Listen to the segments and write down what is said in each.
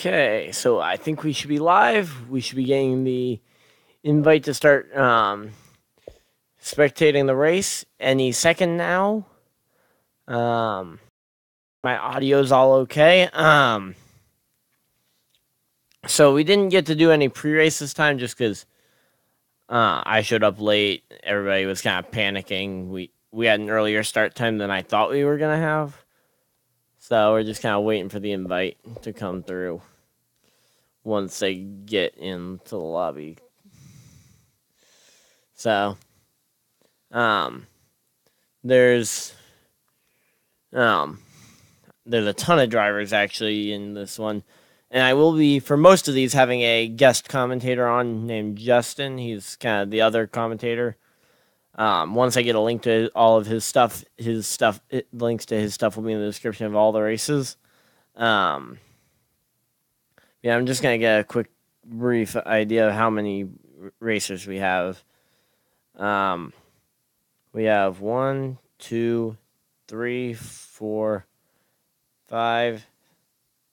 Okay, so I think we should be live. We should be getting the invite to start spectating the race any second now. Um, my audio's all okay. So we didn't get to do any pre-race this time just because I showed up late. Everybody was kind of panicking. We had an earlier start time than I thought we were gonna have, so we're just kind of waiting for the invite to come through once they get into the lobby. So, there's there's a ton of drivers actually in this one, and I will be for most of these having a guest commentator on named Justin. He's kind of the other commentator. Once I get a link to all of his stuff, links to his stuff will be in the description of all the races. Yeah, I'm just gonna get a quick, brief idea of how many racers we have. We have 1, 2, 3, 4, 5,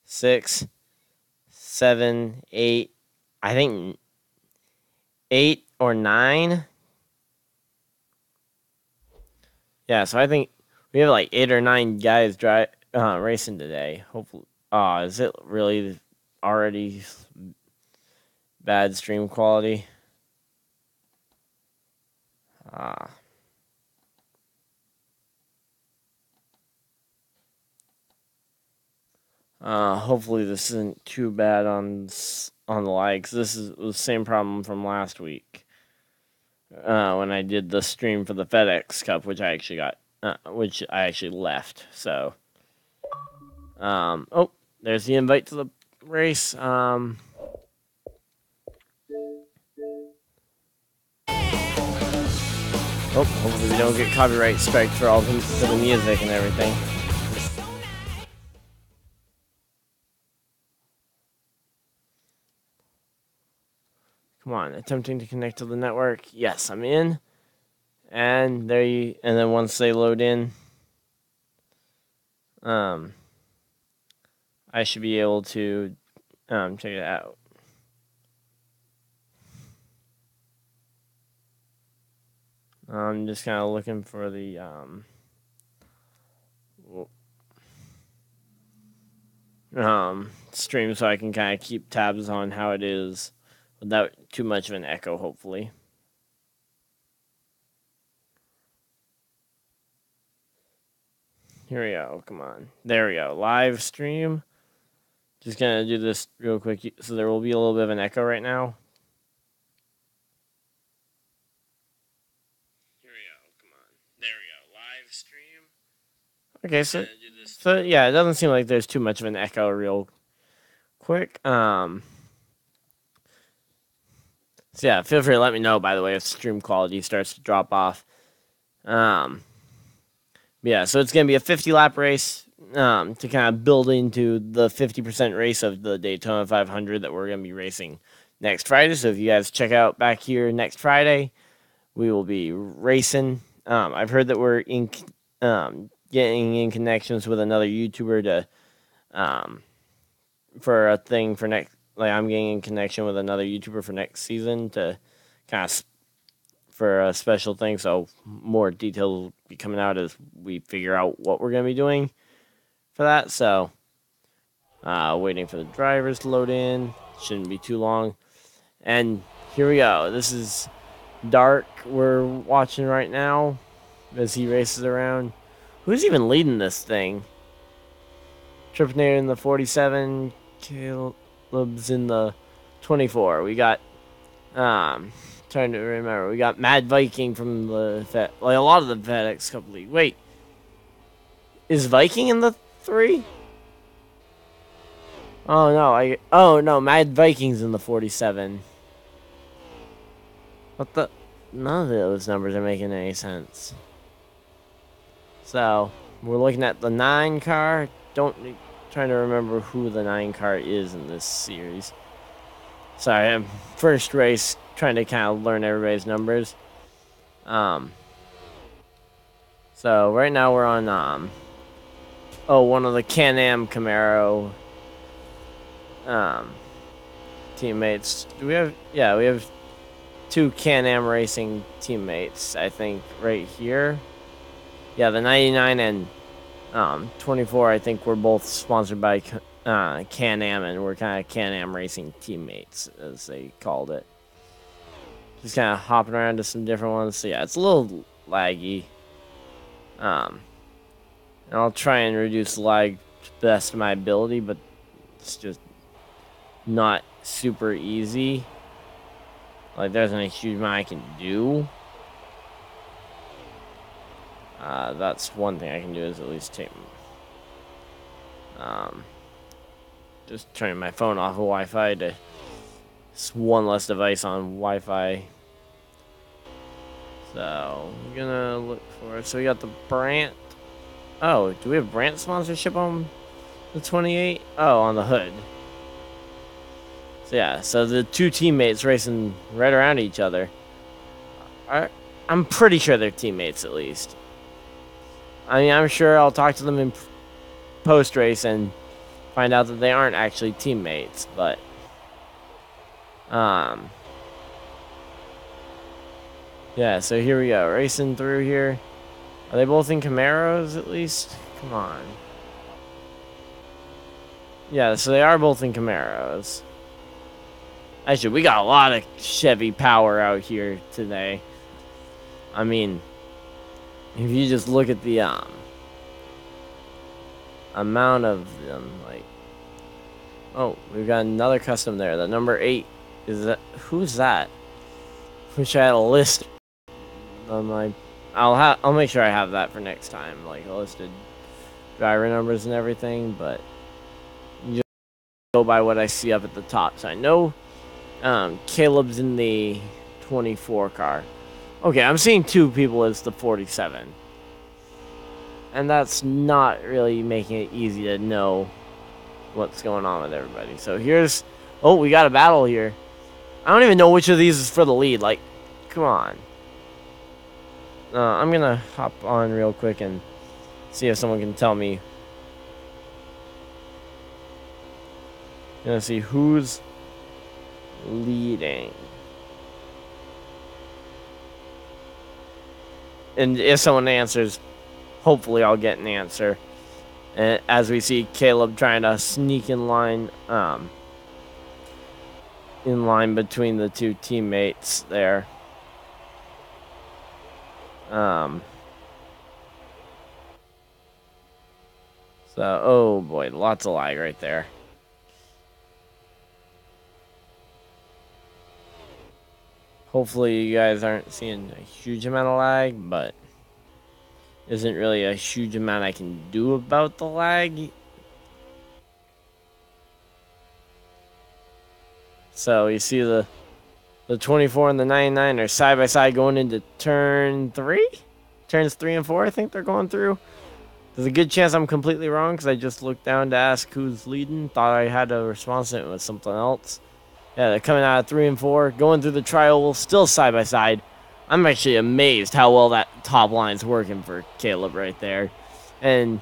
6, 7, 8. I think 8 or 9. Yeah, so I think we have like 8 or 9 guys racing today. Hopefully, is it really already bad stream quality? Hopefully this isn't too bad on the lag, 'cause this is the same problem from last week when I did the stream for the FedEx Cup, which I actually left. So, oh, there's the invite to the race. Oh, hopefully we don't get copyright strike for all the music and everything. Come on, attempting to connect to the network. Yes, I'm in. And and then once they load in, I should be able to check it out. I'm just kind of looking for the stream so I can kind of keep tabs on how it is without too much of an echo, hopefully. Here we go. Come on. There we go. Live stream. Just gonna do this real quick. So there will be a little bit of an echo right now. Here we go. Come on. There we go. Live stream. Okay, so yeah, it doesn't seem like there's too much of an echo real quick. So yeah, feel free to let me know, by the way, if stream quality starts to drop off. Yeah, so it's going to be a 50-lap race to kind of build into the 50% race of the Daytona 500 that we're going to be racing next Friday. So if you guys check out back here next Friday, we will be racing. I've heard that we're getting in connections with another YouTuber to for a thing for next. Like I'm getting in connection with another YouTuber for next season to kind of for a special thing, so more details will be coming out as we figure out what we're going to be doing for that. So, waiting for the drivers to load in. Shouldn't be too long. And here we go. This is Dark we're watching right now as he races around. Who's even leading this thing? Tripinator in the 47, Caleb's in the 24. We got, trying to remember. We got Mad Viking from the like a lot of the FedEx Cup League. Wait, is Viking in the 3? Oh no, Mad Viking's in the 47. What the? None of those numbers are making any sense. So we're looking at the 9 car. Trying to remember who the 9 car is in this series. Sorry, first race, trying to kind of learn everybody's numbers. So right now we're on one of the Can-Am Camaro um, teammates. Do we have? Yeah, we have 2 Can-Am Racing teammates, I think, right here. Yeah, the 99 and 24, I think we're both sponsored by Can-Am, and we're kind of Can-Am Racing teammates, as they called it. Just kind of hopping around to some different ones. So yeah, it's a little laggy. And I'll try and reduce lag to the best of my ability, but it's just not super easy. Like, there isn't a huge amount I can do. That's one thing I can do, is at least take... just turning my phone off of Wi-Fi to... It's one less device on Wi-Fi. So, we're gonna look for it. So we got the Brandt. Oh, do we have Brandt sponsorship on the 28? Oh, on the hood. So yeah, so the 2 teammates racing right around each other. I'm pretty sure they're teammates, at least. I mean, I'm sure I'll talk to them in post-race and find out that they aren't actually teammates, but... Yeah, so here we go, racing through here. Are they both in Camaros, at least? Come on. Yeah, so they are both in Camaros. Actually, we got a lot of Chevy power out here today. I mean, if you just look at the amount of them, like... Oh, we've got another custom there. The number 8 is that... Who's that? Wish I had a list on my... I'll make sure I have that for next time, like a listed driver numbers and everything, but you just go by what I see up at the top. So I know Caleb's in the 24 car. Okay, I'm seeing 2 people as the 47. And that's not really making it easy to know what's going on with everybody. So here's... Oh, we got a battle here. I don't even know which of these is for the lead. Like, come on. I'm gonna hop on real quick and see if someone can tell me. Gonna see who's leading. And if someone answers, hopefully I'll get an answer. And as we see Caleb trying to sneak in line between the 2 teammates there. So, oh boy, lots of lag right there. Hopefully you guys aren't seeing a huge amount of lag, but isn't really a huge amount I can do about the lag. So you see the 24 and the 99 are side by side going into turn 3? Turns 3 and 4, I think they're going through. There's a good chance I'm completely wrong because I just looked down to ask who's leading. Thought I had a response and it was something else. Yeah, they're coming out of 3 and 4, going through the trial, still side by side. I'm actually amazed how well that top line's working for Caleb right there. And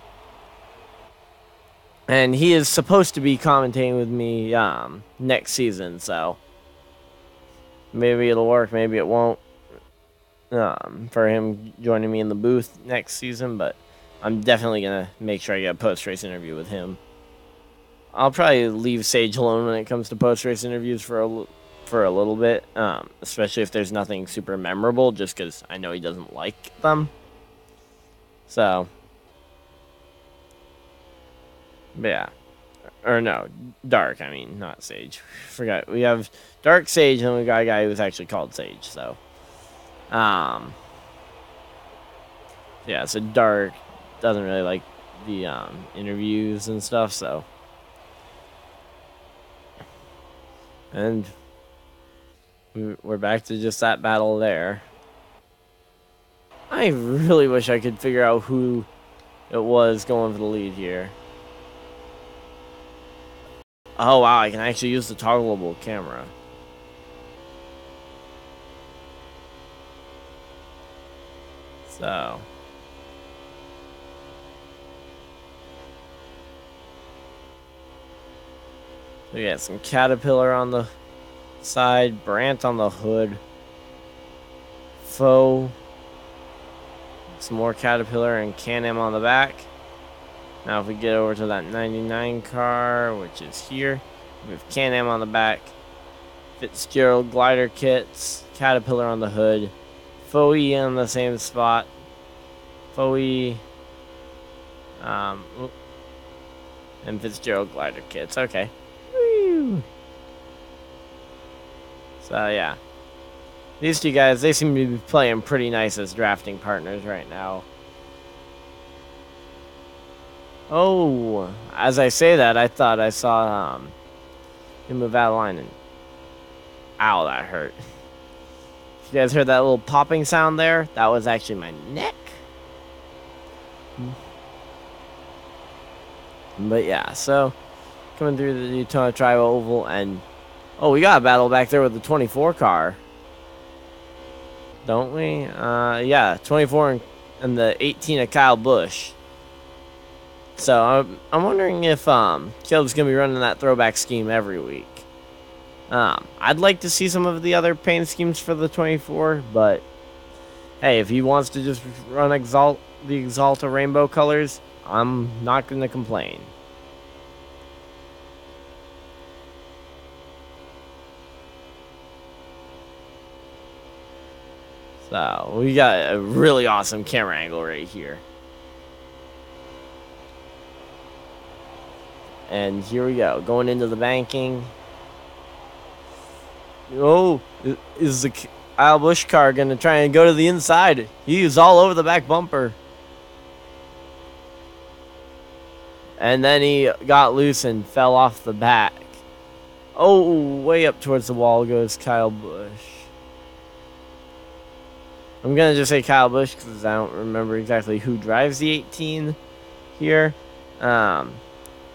he is supposed to be commentating with me next season, so maybe it'll work, maybe it won't. For him joining me in the booth next season, but I'm definitely gonna make sure I get a post-race interview with him. I'll probably leave Sage alone when it comes to post-race interviews for a little bit, especially if there's nothing super memorable, just because I know he doesn't like them. So, but yeah. Or no, Dark, I mean, not Sage. Forgot. We have Dark, Sage, and we got a guy who's actually called Sage, so. Yeah, so Dark doesn't really like the interviews and stuff, so. And we're back to just that battle there. I really wish I could figure out who it was going for the lead here. Oh wow, I can actually use the toggleable camera. So. We got some Caterpillar on the side, Brant on the hood, Foe, some more Caterpillar, and Can-Am on the back. Now if we get over to that 99 car, which is here, we have Can-Am on the back, Fitzgerald glider kits, Caterpillar on the hood, Foe on the same spot, Foe, and Fitzgerald glider kits. Okay. Woo. So yeah, these two guys, they seem to be playing pretty nice as drafting partners right now. Oh, as I say that, I thought I saw him move out of line, and ow, that hurt. You guys heard that little popping sound there? That was actually my neck. But yeah, so coming through the Daytona Tri-Oval, and oh, we got a battle back there with the 24 car, don't we? Yeah, 24 and the 18 of Kyle Busch. So I'm wondering if Caleb's gonna be running that throwback scheme every week. I'd like to see some of the other paint schemes for the 24, but hey, if he wants to just run the Exalta rainbow colors, I'm not gonna complain. So we got a really awesome camera angle right here. And here we go, going into the banking. Oh, is the Kyle Busch car going to try and go to the inside? He's all over the back bumper. And then he got loose and fell off the back. Oh, way up towards the wall goes Kyle Busch. I'm going to just say Kyle Busch because I don't remember exactly who drives the 18 here.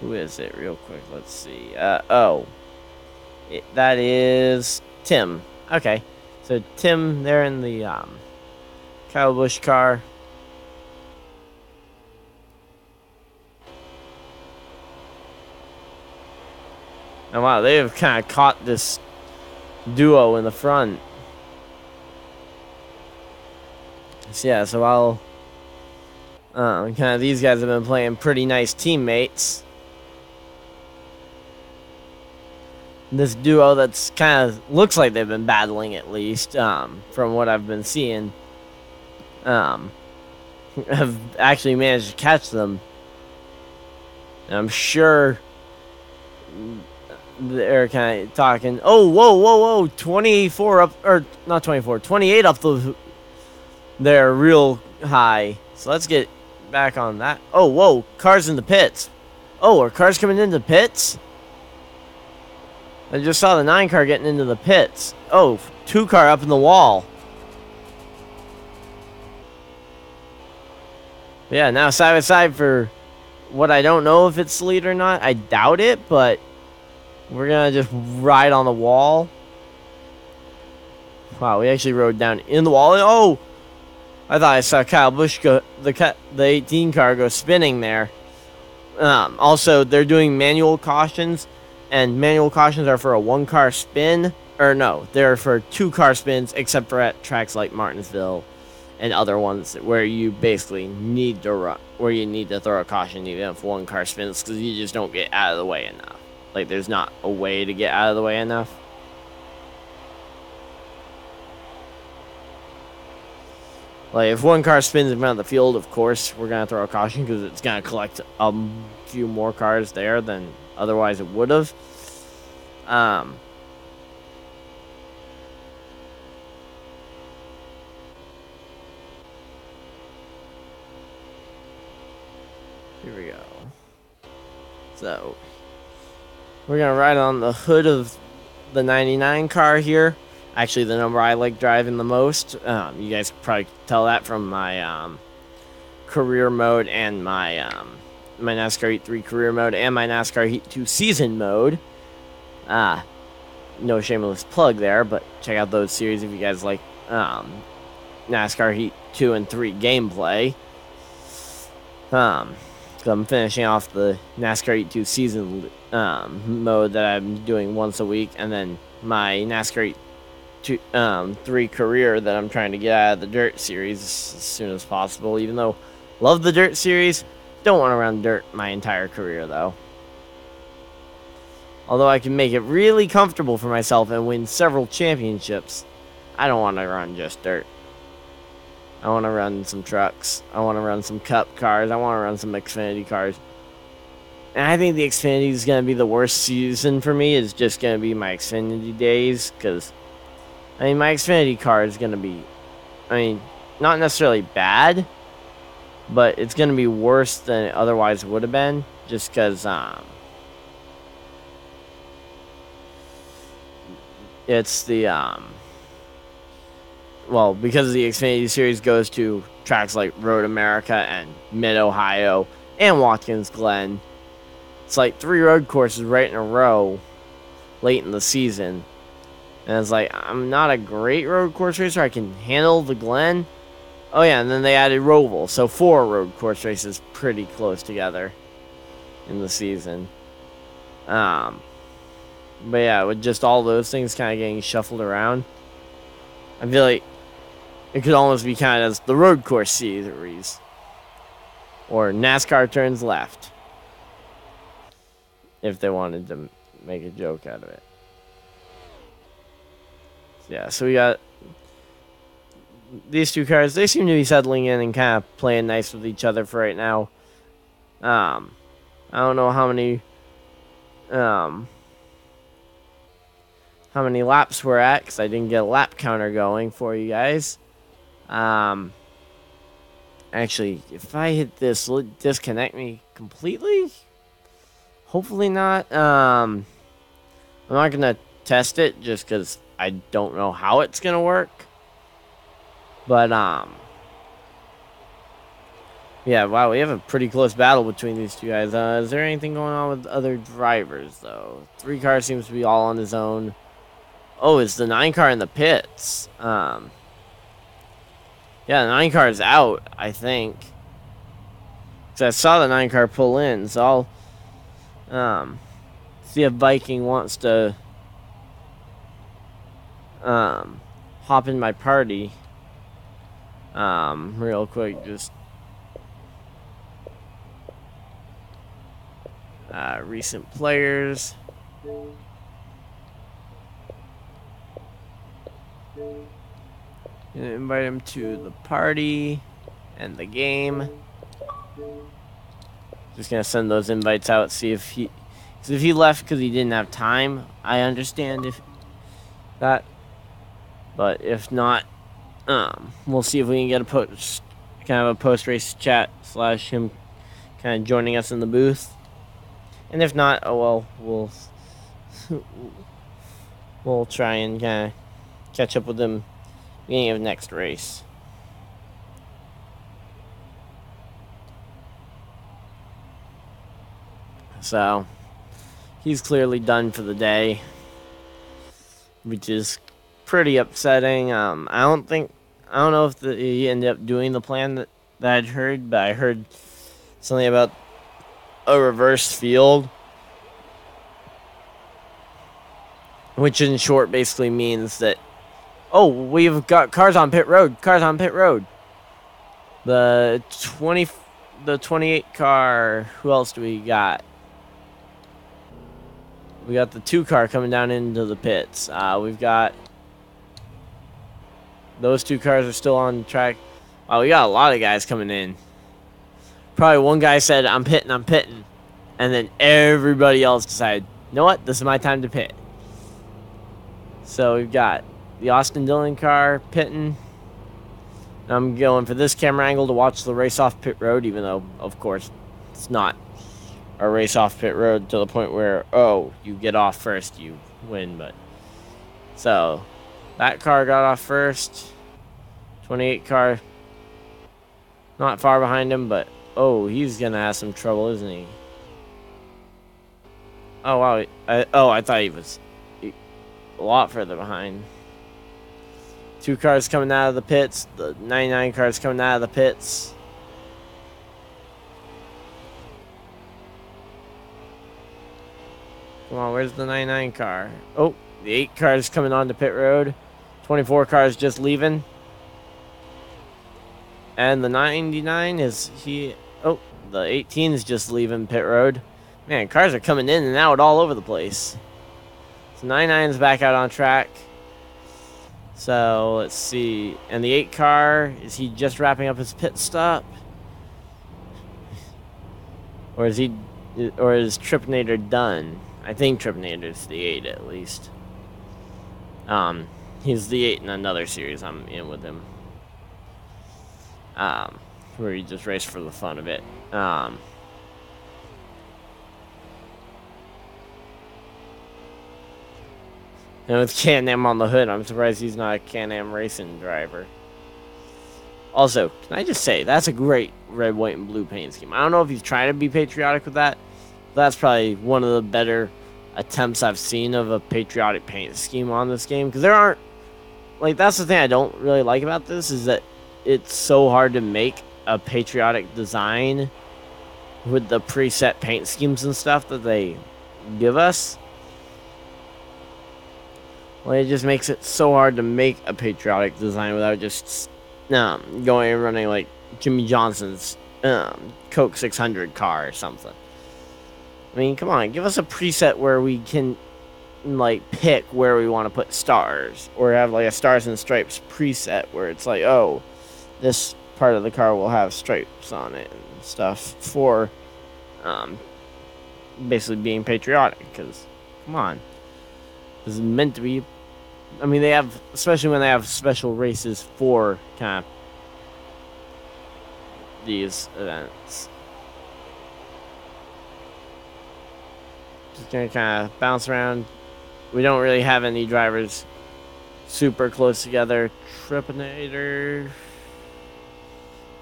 Who is it real quick? Let's see. That is Tim. Okay. So Tim there in the Kyle Busch car. And wow, they have kind of caught this duo in the front. So yeah, so while kind of these guys have been playing pretty nice teammates, this duo that's kind of looks like they've been battling, at least from what I've been seeing, have actually managed to catch them. And I'm sure they're kind of talking. Oh, whoa, 24 up, or not 24, 28 up they're real high. So let's get back on that. Oh, whoa, cars in the pits. Oh, are cars coming into pits? I just saw the 9 car getting into the pits. Oh, 2 car up in the wall. Yeah, now side by side for what I don't know if it's the lead or not. I doubt it, but we're going to just ride on the wall. Wow, we actually rode down in the wall. Oh, I thought I saw Kyle Busch go, the 18 car go spinning there. Also, they're doing manual cautions. And manual cautions are for a 1-car spin. Or no, they're for 2-car spins, except for at tracks like Martinsville and other ones where you basically need to run, where you need to throw a caution even if 1-car spins, because you just don't get out of the way enough. Like, there's not a way to get out of the way enough. Like, if 1 car spins in front of the field, of course, we're going to throw a caution because it's going to collect a few more cars there than otherwise it would have. Here we go. So, we're going to ride on the hood of the 99 car here. Actually, the number I like driving the most. You guys can probably tell that from my career mode and my my NASCAR Heat 3 career mode and my NASCAR Heat 2 season mode. No shameless plug there, but check out those series if you guys like NASCAR Heat 2 and 3 gameplay. So I'm finishing off the NASCAR 82 season mode that I'm doing once a week, and then my NASCAR 3 career that I'm trying to get out of the dirt series as soon as possible. Even though love the dirt series, don't want to run dirt my entire career though. Although I can make it really comfortable for myself and win several championships, I don't want to run just dirt. I want to run some trucks. I want to run some Cup cars. I want to run some Xfinity cars. And I think the Xfinity is going to be the worst season for me. It's just going to be my Xfinity days. Because, I mean, my Xfinity car is going to be, I mean, not necessarily bad. But it's going to be worse than it otherwise would have been. Just because, it's the, well, because the Xfinity Series goes to tracks like Road America and Mid-Ohio and Watkins Glen. It's like 3 road courses right in a row late in the season. And it's like, I'm not a great road course racer. I can handle the Glen. Oh, yeah, and then they added Roval. So 4 road course races pretty close together in the season. But yeah, with just all those things kind of getting shuffled around, I feel like it could almost be kind of as the road course series. Or NASCAR turns left. If they wanted to make a joke out of it. Yeah, so we got these 2 cars. They seem to be settling in and kind of playing nice with each other for right now. I don't know how many laps we're at, because I didn't get a lap counter going for you guys. Actually, if I hit this, will it disconnect me completely? Hopefully not. I'm not gonna test it just because I don't know how it's gonna work. But yeah, wow, we have a pretty close battle between these 2 guys. Is there anything going on with other drivers though? 3 car seems to be all on his own. Oh, it's the 9 car in the pits. Yeah, the 9 car is out, I think. Because I saw the 9 car pull in, so I'll see if Viking wants to hop in my party real quick. Just recent players. Gonna invite him to the party and the game. Just gonna send those invites out, see if he, because if he left because he didn't have time, I understand if that. But if not, we'll see if we can get a post, kind of a post-race chat / him kind of joining us in the booth. And if not, oh well, we'll try and kind of catch up with him beginning of next race. So he's clearly done for the day, which is pretty upsetting. I don't know if he ended up doing the plan that I'd heard, but I heard something about a reverse field, which in short basically means that, oh, we've got cars on pit road. Cars on pit road. The 28 car. Who else do we got? We got the 2 car coming down into the pits. We've got those 2 cars are still on track. Wow, we got a lot of guys coming in. Probably one guy said, I'm pitting. And then everybody else decided, you know what? This is my time to pit. So we've got the Austin Dillon car pitting. I'm going for this camera angle to watch the race off pit road, even though, of course, it's not a race off pit road to the point where, oh, you get off first, you win. But so that car got off first. 28 car not far behind him, but oh, he's gonna have some trouble, isn't he? Oh wow, I thought he was a lot further behind. 2 cars coming out of the pits. The 99 cars coming out of the pits. Come on, where's the 99 car? Oh, the 8 car is coming onto pit road. 24 cars just leaving. And the 99 is he... Oh, the 18 is just leaving pit road. Man, cars are coming in and out all over the place. So 99 is back out on track. So, let's see. And the 8 car, is he just wrapping up his pit stop? Or is Tripinator done? I think Tripinator's the 8 at least. He's the 8 in another series I'm in with him. Where he just raced for the fun of it. And with Can-Am on the hood, I'm surprised he's not a Can-Am racing driver. Also, can I just say, that's a great red, white, and blue paint scheme. I don't know if he's trying to be patriotic with that. But that's probably one of the better attempts I've seen of a patriotic paint scheme on this game. Because there aren't... Like, that's the thing I don't really like about this, is that it's so hard to make a patriotic design with the preset paint schemes and stuff that they give us. Well, it just makes it so hard to make a patriotic design without just going and running like Jimmy Johnson's Coke 600 car or something. I mean, come on, give us a preset where we can like pick where we want to put stars, or have like a stars and stripes preset where it's like, oh, this part of the car will have stripes on it and stuff for basically being patriotic. Because come on, this is meant to be. I mean, they have, especially when they have special races for kind of these events. Just gonna kind of bounce around. We don't really have any drivers super close together. Tripinator.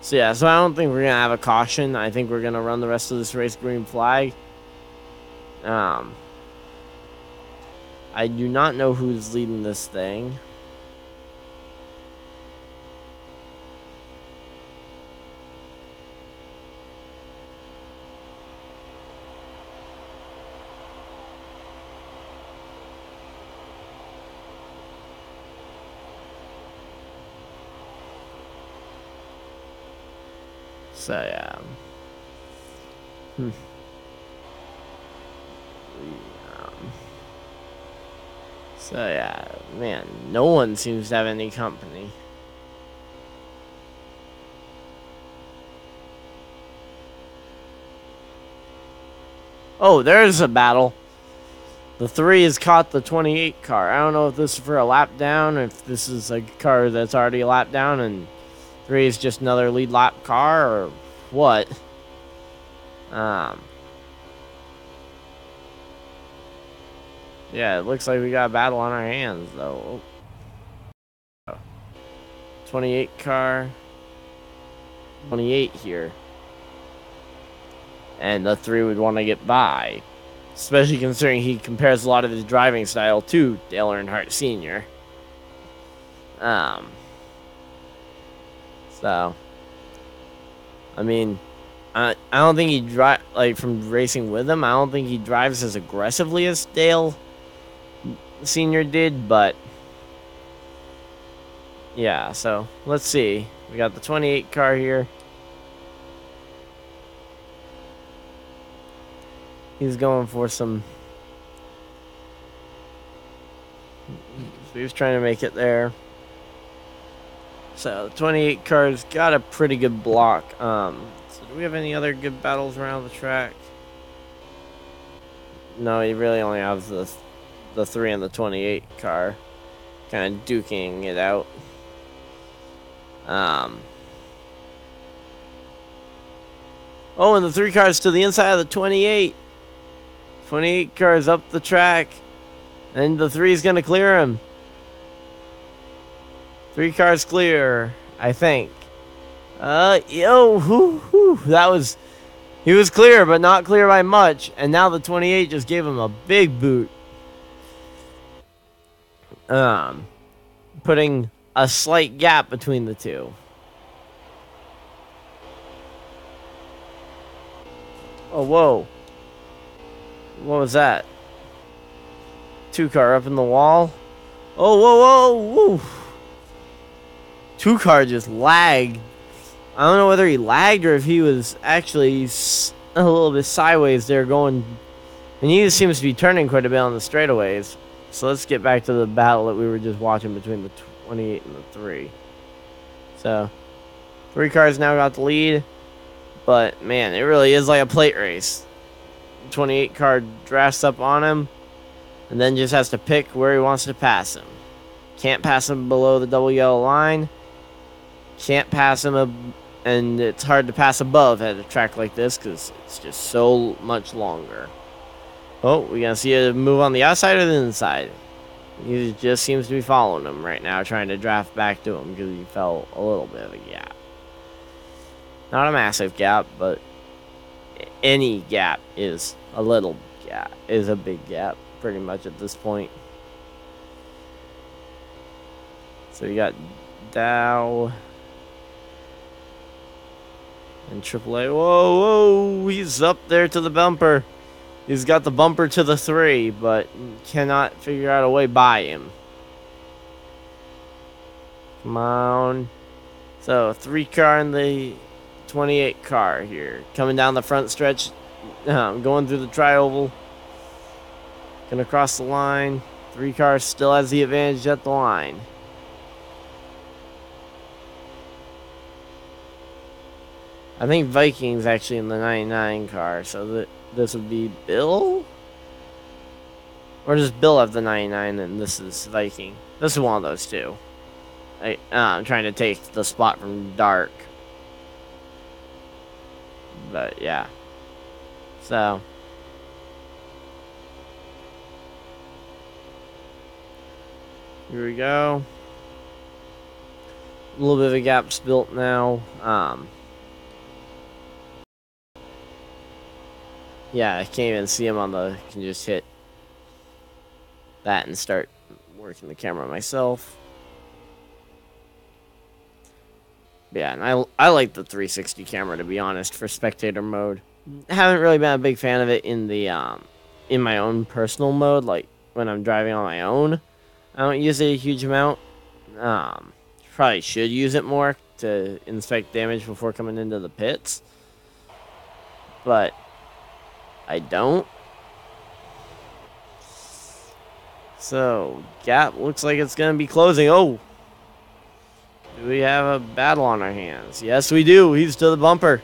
So yeah, so I don't think we're gonna have a caution. I think we're gonna run the rest of this race green flag. I do not know who's leading this thing. So yeah. So yeah, man, no one seems to have any company. Oh, there's a battle. The 3 has caught the 28 car. I don't know if this is for a lap down, if this is a car that's already a lap down, and 3 is just another lead lap car, or what. Yeah, it looks like we got a battle on our hands, though. Oh. 28 car. 28 here. And the 3 would want to get by. Especially considering he compares a lot of his driving style to Dale Earnhardt Sr. So, I mean, I don't think he like from racing with him, I don't think he drives as aggressively as Dale Sr. did, but yeah, so let's see. We got the 28 car here. He's going for some. So he was trying to make it there. So the 28 car's got a pretty good block. So do we have any other good battles around the track? No, he really only has the 3 and the 28 car kind of duking it out. Oh, and the 3 cars to the inside of the 28. 28 cars up the track, and the 3 is going to clear him. 3 cars clear, I think. That was... He was clear, but not clear by much. And now the 28 just gave him a big boot. Putting a slight gap between the two. Oh, whoa. What was that? Two car up in the wall. Oh, whoa, whoa, whoa. Two car just lagged. I don't know whether he lagged or if he was actually a little bit sideways there going. And he seems to be turning quite a bit on the straightaways. So let's get back to the battle that we were just watching between the 28 and the 3. So, 3 cars now got the lead. But, man, it really is like a plate race. 28 car drafts up on him. And then just has to pick where he wants to pass him. Can't pass him below the double yellow line. Can't pass him, and it's hard to pass above at a track like this because it's just so much longer. Oh, we gonna see a move on the outside or the inside? He just seems to be following him right now, trying to draft back to him because he fell a little bit of a gap. Not a massive gap, but any gap is a little gap, is a big gap, pretty much at this point. So you got Dow and AAA. Whoa, whoa, he's up there to the bumper. He's got the bumper to the 3, but cannot figure out a way by him. Come on. So, 3 car in the 28 car here. Coming down the front stretch. Going through the tri-oval. Gonna cross the line. 3 cars still has the advantage at the line. I think Viking's actually in the 99 car, so this would be Bill? Or does Bill have the 99 and this is Viking? This is one of those two. I'm trying to take the spot from Dark. But, yeah. So. Here we go. A little bit of a gap's built now. Yeah, I can't even see him on the... Can just hit that and start working the camera myself. Yeah, and I like the 360 camera, to be honest, for spectator mode. Haven't really been a big fan of it in the in my own personal mode, like when I'm driving on my own. I don't use it a huge amount. Probably should use it more to inspect damage before coming into the pits. But I don't. So, gap looks like it's going to be closing. Oh! Do we have a battle on our hands? Yes, we do. He's to the bumper.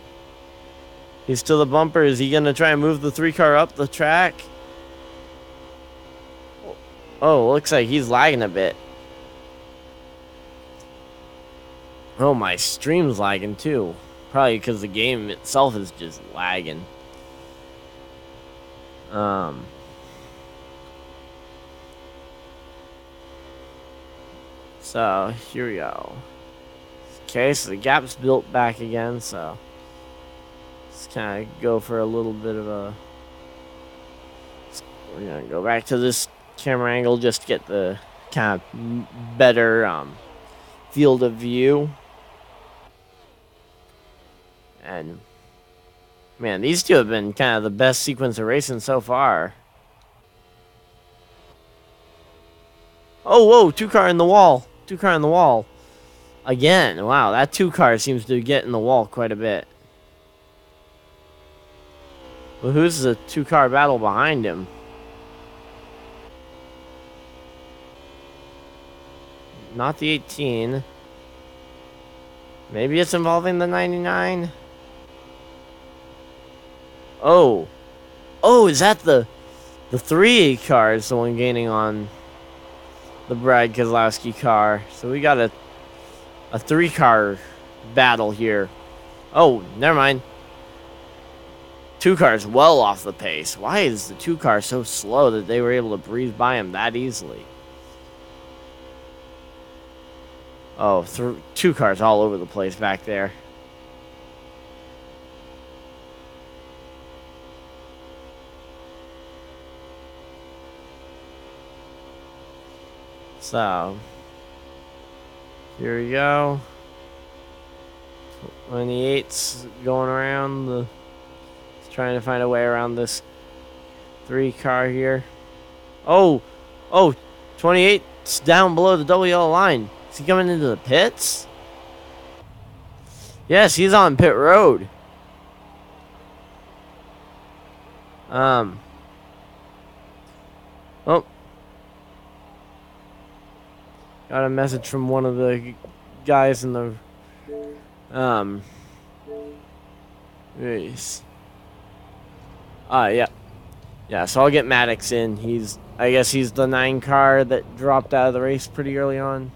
He's to the bumper. Is he going to try and move the 3 car up the track? Oh, looks like he's lagging a bit. Oh, my stream's lagging too. Probably because the game itself is just lagging. So, here we go. Okay, so the gap's built back again, so let's kind of go for a little bit of a... We're going to go back to this camera angle just to get the kind of better field of view. And, man, these two have been kind of the best sequence of racing so far. Oh, whoa, 2 car in the wall. 2 car in the wall. Again, wow, that 2 car seems to get in the wall quite a bit. Well, who's the 2 car battle behind him? Not the 18. Maybe it's involving the 99? Oh. Oh, is that the 3 car is the one gaining on the Brad Keselowski car. So we got a 3 car battle here. Oh, never mind. 2 cars well off the pace. Why is the 2 car so slow that they were able to breeze by him that easily? Oh, 2 cars all over the place back there. So, here we go. 28's going around. Trying to find a way around this 3 car here. Oh! Oh, 28's down below the double yellow line. Is he coming into the pits? Yes, he's on pit road. Oh. Got a message from one of the guys in the race. Yeah. Yeah, so I'll get Maddox in. I guess he's the 9 car that dropped out of the race pretty early on.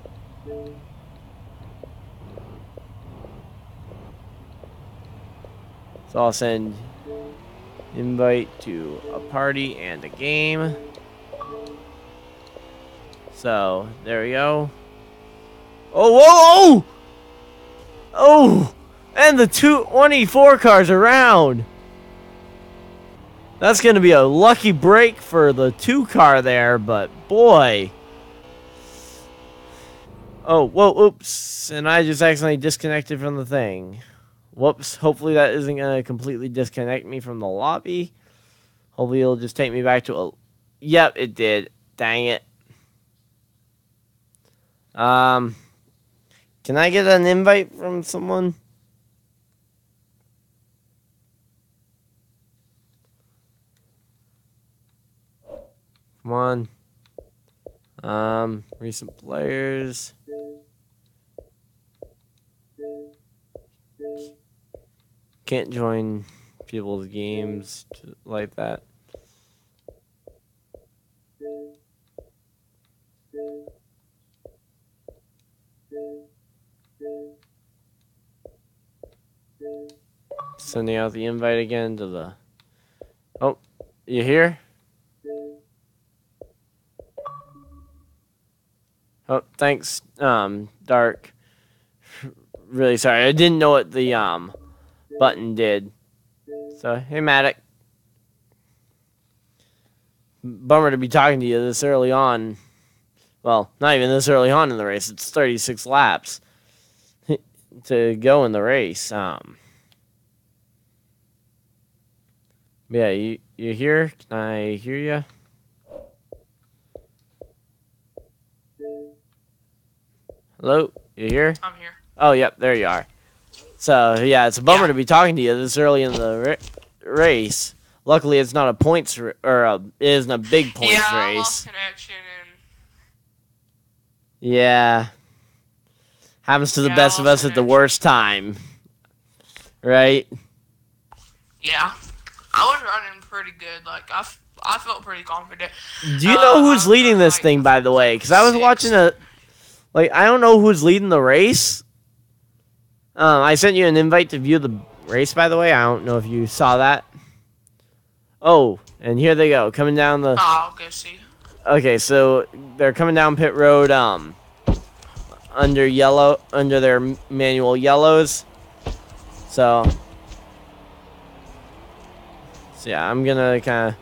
So I'll send invite to a party and a game. So, there we go. Oh, whoa! Oh! Oh! And the 24 cars around! That's going to be a lucky break for the 2 car there, but boy. Oh, whoa, oops. And I just accidentally disconnected from the thing. Whoops. Hopefully that isn't going to completely disconnect me from the lobby. Hopefully it'll just take me back to a... Yep, it did. Dang it. Can I get an invite from someone? Come on. Recent players. Can't join people's games like that. Sending out the invite again to the... Oh, you here? Oh, thanks, Dark. Really sorry. I didn't know what the, button did. So, hey, Maddox. Bummer to be talking to you this early on. Well, not even this early on in the race. It's 36 laps to go in the race. Yeah, you here? Can I hear you? Hello? You here? I'm here. Oh, yep, there you are. So, yeah, it's a bummer to be talking to you this early in the race. Luckily, it's not a points it isn't a big points race. I lost connection and... Yeah. Happens to the best of us at the worst time. Right? Yeah. I was running pretty good. Like, I felt pretty confident. Do you know who's leading this thing, by the way? Because I was watching I don't know who's leading the race. I sent you an invite to view the race, by the way. I don't know if you saw that. Oh, and here they go, coming down the... I'll go see. Okay, so they're coming down pit road, under their manual yellows. So yeah, I'm gonna kind of...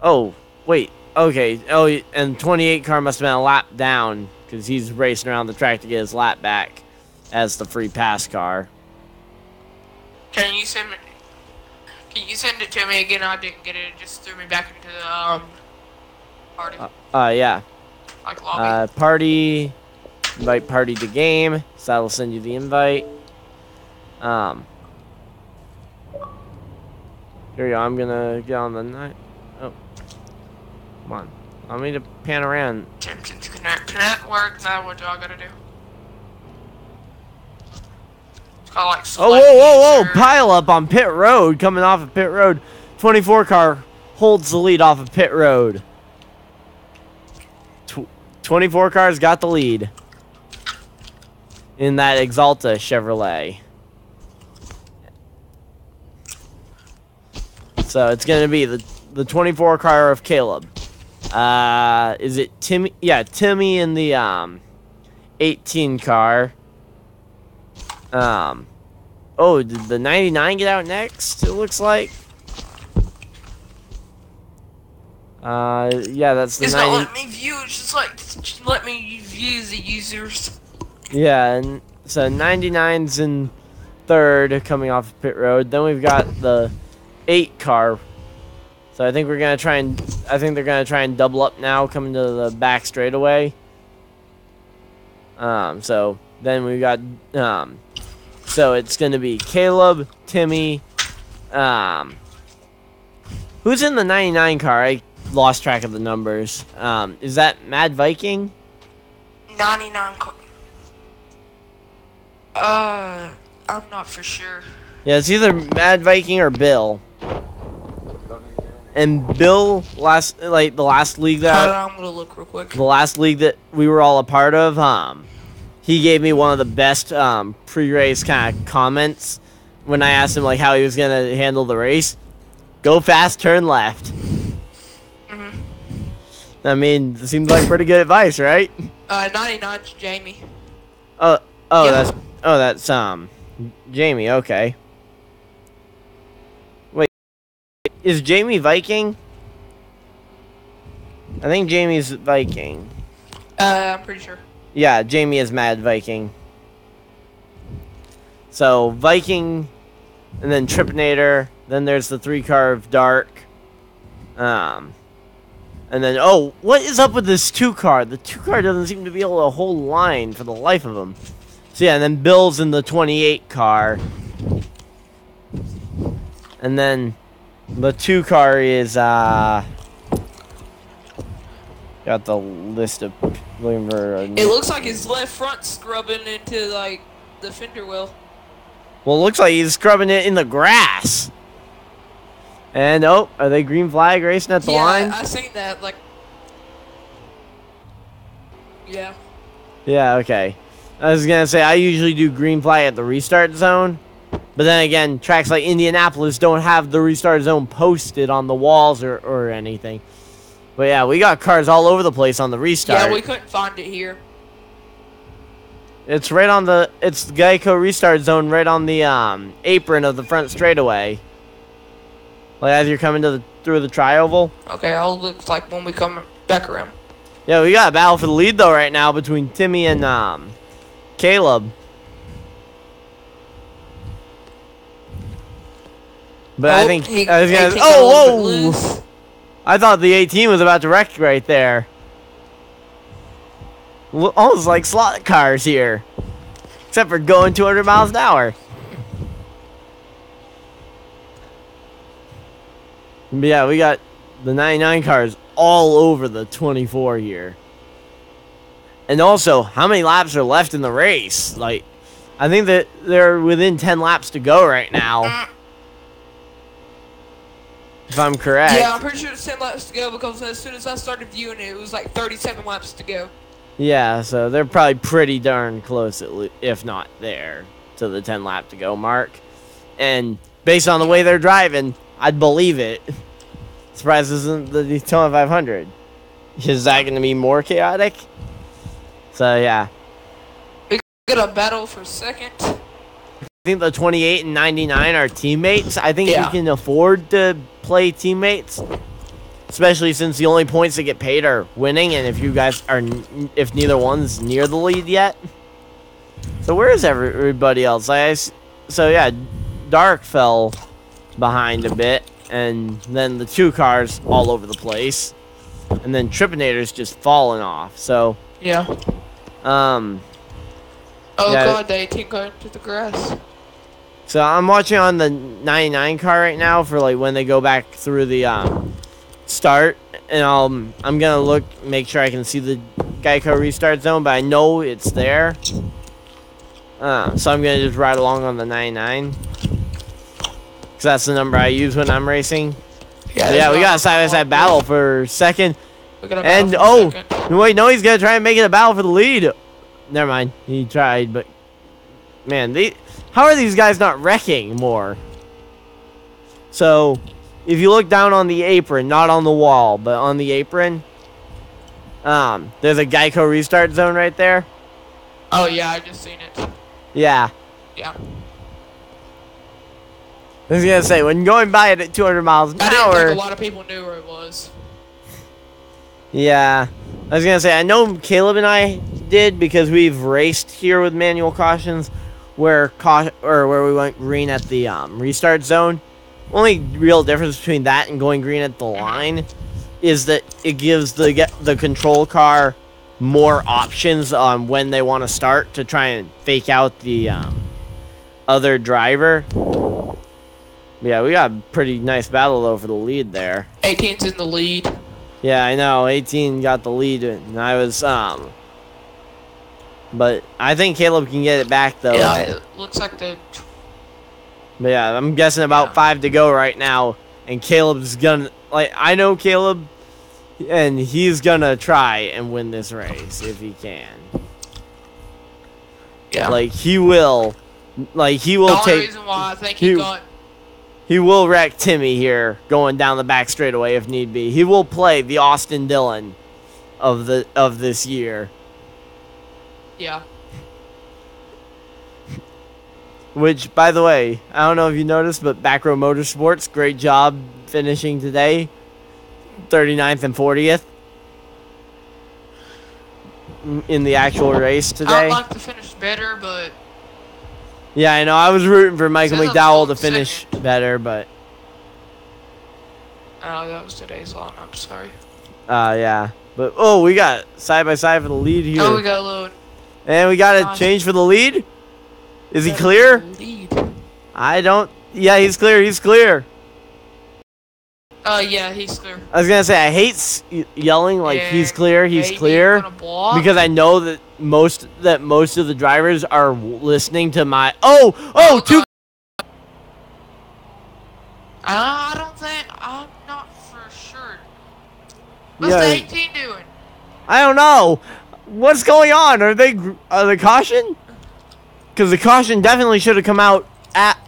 Oh, wait. Okay. Oh, and 28 car must have been a lap down because he's racing around the track to get his lap back as the free pass car. Can you send it to me again? I didn't get it. It just threw me back into the party. Yeah. Like lobby. Party. Invite party to game. So that'll send you the invite. Here you go. I'm gonna get on the night. Oh. Come on. Allow me to pan around. Connect work. Now what do I gotta do? It's got like whoa! Pile up on pit road. Coming off of pit road. 24 car holds the lead off of pit road. 24 cars got the lead in that Exalta Chevrolet. So it's gonna be the 24 car of Caleb. Is it Timmy? Yeah, Timmy in the 18 car. Oh, did the 99 get out next? It looks like. Yeah, that's the 90. It's not letting me view. It's just let me view the users. Yeah, and so 99's in third, coming off pit road. Then we've got the 8 car. So I think we're gonna try and I think they're gonna try and double up now, coming to the back straightaway. So then we got so it's gonna be Caleb, Timmy, who's in the 99 car? I lost track of the numbers. Is that Mad Viking? 99. I'm not for sure. Yeah, it's either Mad Viking or Bill. And Bill, the last league Hold that on, I'm gonna look real quick. the last league that we were all a part of, he gave me one of the best pre-race kind of comments when I asked him like how he was gonna handle the race. Go fast, turn left. I mean, it seems like pretty good advice, right? 99's Jamie. Oh, Yeah. that's Jamie. Okay. Wait, is Jamie Viking? I think Jamie's Viking. I'm pretty sure. Yeah, Jamie is Mad Viking. So Viking, and then Tripinator. Then there's the 3-car of Dark. And then, oh, what is up with this 2-car? The 2-car doesn't seem to be able to hold line for the life of him. So yeah, and then Bill's in the 28 car. And then the 2-car is, got the list of looking for. It looks like his left front's scrubbing into like the fender well. Well, it looks like he's scrubbing it in the grass. And oh, are they green flag racing at the line? Yeah, I seen that. Like, yeah. Yeah, okay. I was gonna say I usually do green flag at the restart zone, but then again, tracks like Indianapolis don't have the restart zone posted on the walls or anything. But yeah, we got cars all over the place on the restart. Yeah, we couldn't find it here. It's right on the Geico restart zone, right on the apron of the front straightaway. Like as you're coming through the tri-oval. Okay, I'll look like when we come back around. Yeah, we got a battle for the lead though right now between Timmy and Caleb. But I think I was gonna. Oh, whoa! I thought the 18 was about to wreck right there. Almost like slot cars here, except for going 200 miles an hour. But yeah, we got the 99 cars all over the 24 here. And also, how many laps are left in the race? Like, I think that they're within 10 laps to go right now. If I'm correct. Yeah, I'm pretty sure it's 10 laps to go because as soon as I started viewing it, it was like 37 laps to go. Yeah, so they're probably pretty darn close, if not there, to the 10 lap to go mark. And based on the way they're driving, I'd believe it. Surprised this isn't the Daytona 500. Is that going to be more chaotic? So, yeah. We got a battle for second. I think the 28 and 99 are teammates. I think we can afford to play teammates. Especially since the only points that get paid are winning. And if you guys are, if neither one's near the lead yet. So, where is everybody else? So, yeah, Dark fell behind a bit. And then the 2 cars all over the place. And then Tripinator's just falling off. So, yeah. Oh, yeah. God, the 18 going to the grass. So, I'm watching on the 99 car right now for, like, when they go back through the, start. And I'm gonna look, make sure I can see the Geico restart zone, but I know it's there. So, I'm gonna just ride along on the 99. Because that's the number I use when I'm racing. Yeah, we got a side-by-side battle for second. And, wait, no, he's going to try and make it a battle for the lead. Never mind. He tried, but, man, how are these guys not wrecking more? So, if you look down on the apron, not on the wall, but on the apron, there's a Geico restart zone right there. Oh, yeah, I just seen it. Yeah. Yeah. I was gonna say, when going by it at 200 miles an hour. I didn't think a lot of people knew where it was. Yeah. I was gonna say, I know Caleb and I did because we've raced here with manual cautions where we went green at the restart zone. Only real difference between that and going green at the line is that it gives the control car more options on when they want to start to try and fake out the other driver. Yeah, we got a pretty nice battle over the lead there. 18's in the lead. Yeah, I know. 18 got the lead, and I was but I think Caleb can get it back though. Yeah, it looks like the. But yeah, I'm guessing about 5 to go right now, and Caleb's gonna I know Caleb, and he's gonna try and win this race if he can. Yeah. He will. He will the only take. Reason why I think he got. He will wreck Timmy here, going down the back straightaway if need be. He will play the Austin Dillon of this year. Yeah. Which, by the way, I don't know if you noticed, but Back Row Motorsports, great job finishing today. 39th and 40th in the actual race today. I'd like to finish better, but... Yeah, I know. I was rooting for Michael McDowell to finish better, but... Oh, that was today's lawn. I'm sorry. Yeah. But, oh, we got side-by-side for the lead here. Oh, we got a load. And we got a change for the lead? Is he clear? Lead. I don't... Yeah, he's clear. He's clear. Yeah, he's clear. I was gonna say I hate yelling he's clear, he's clear, because I know that most of the drivers are listening to my two. I don't think I'm not for sure. What's the 18 doing? I don't know. What's going on? Are they caution? Because the caution definitely should have come out at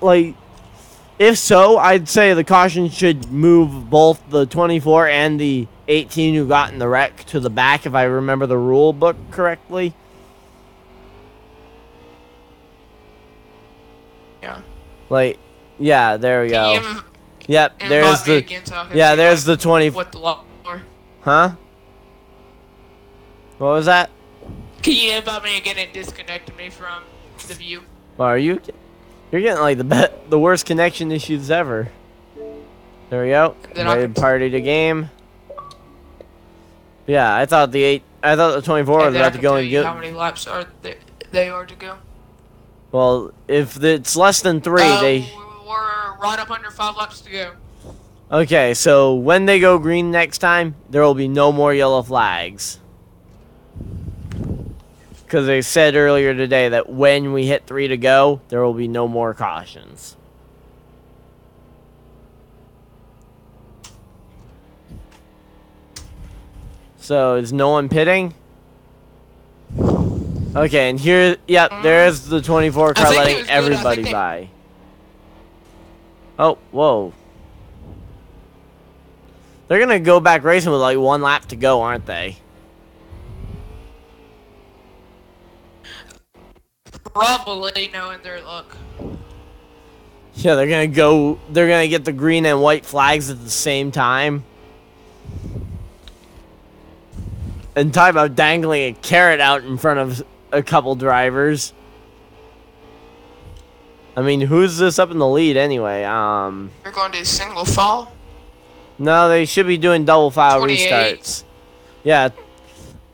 If so, I'd say the caution should move both the 24 and the 18 who got in the wreck to the back, if I remember the rule book correctly. Yeah. Yeah, there we go. Yep, there's there's the 20. What the law? Huh? What was that? Can you invite me again and disconnect me from the view? Well, are you? You're getting the worst connection issues ever. There we go. Ready to party to game. Yeah, I thought the 24 was about to go and get. How many laps are they are to go? Well, if it's less than 3, we're right up under 5 laps to go. Okay, so when they go green next time, there will be no more yellow flags. Because they said earlier today that when we hit 3 to go, there will be no more cautions. So, is no one pitting? Okay, and here, there's the 24 car letting everybody by. Oh, whoa. They're going to go back racing with 1 lap to go, aren't they? Probably knowing their luck. Yeah, they're gonna get the green and white flags at the same time. And talk about dangling a carrot out in front of a couple drivers. I mean, who's this up in the lead anyway? They're going to single file? No, they should be doing double file 28. restarts. Yeah.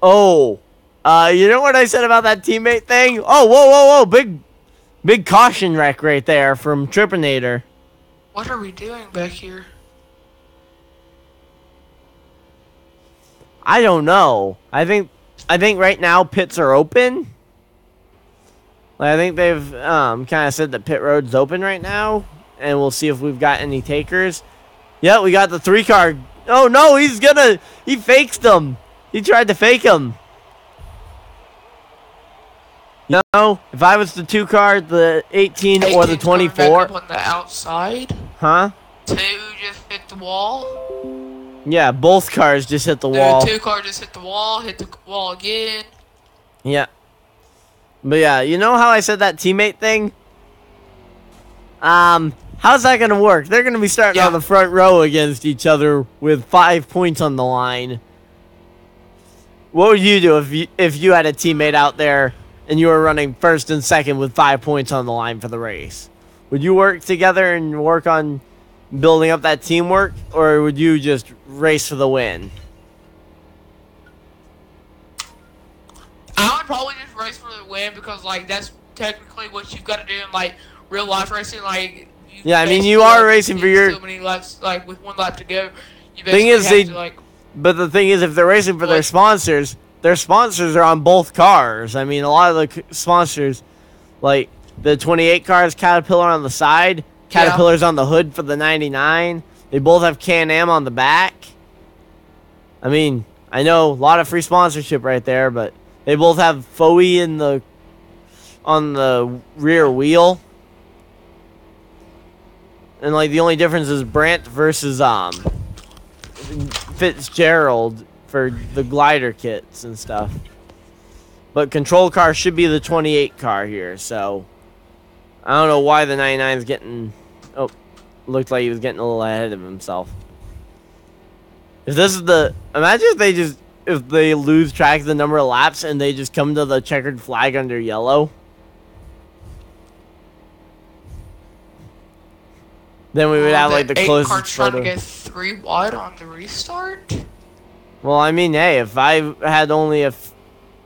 Oh. You know what I said about that teammate thing? Oh, whoa. Big caution wreck right there from Tripinator. What are we doing back here? I don't know. I think right now pits are open. I think they've kind of said that pit road's open right now, and we'll see if we've got any takers. Yeah, we got the 3 car. Oh no, he faked them. He tried to fake them. You know, if I was the 2 car, the 18 or the 24. Back up on the outside. Huh? 2 just hit the wall. Yeah, both cars just hit the wall. The 2 car just hit the wall again. Yeah. But yeah, you know how I said that teammate thing? How's that gonna work? They're gonna be starting on the front row against each other with 5 points on the line. What would you do if you had a teammate out there and you were running first and second with 5 points on the line for the race? Would you work together and work on building up that teamwork, or would you just race for the win? I would probably just race for the win because, like, that's technically what you've got to do in, like, real life racing. Like, Yeah, I mean, you are racing for your... So many laps, like, with 1 lap to go. You thing is, have to, like... But the thing is, if they're racing for their sponsors are on both cars. I mean, a lot of the sponsors, like, the 28 cars, Caterpillar on the side, Caterpillar's on the hood for the 99. They both have Can-Am on the back. I mean, I know a lot of free sponsorship right there, but... They both have Foey on the rear wheel. And like the only difference is Brandt versus Fitzgerald for the glider kits and stuff. But control car should be the 28 car here, so I don't know why the 99 is getting looked like he was getting a little ahead of himself. If this is imagine if they lose track of the number of laps and they just come to the checkered flag under yellow. Then we would have like the closest Kart's trying to get 3 wide on the restart. Well, I mean, hey, if I had only a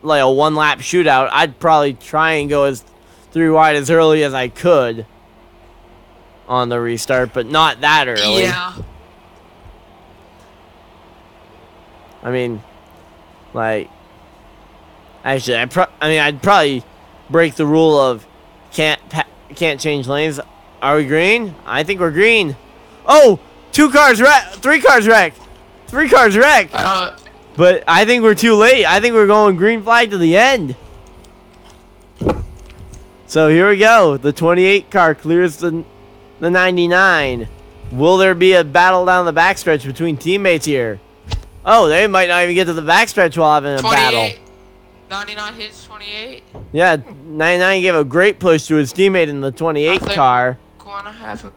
1 lap shootout, I'd probably try and go as 3 wide as early as I could on the restart, but not that early. Yeah. I mean, like, actually, I'd probably break the rule of can't change lanes. Are we green? I think we're green. Oh, 2 cars wrecked, 3 cars wrecked, 3 cars wrecked. But I think we're too late. I think we're going green flag to the end. So here we go. The 28 car clears the 99. Will there be a battle down the backstretch between teammates here? Oh, they might not even get to the backstretch while having a battle. 99 hits 28. Yeah, 99 gave a great push to his teammate in the 28 car. Gonna have a...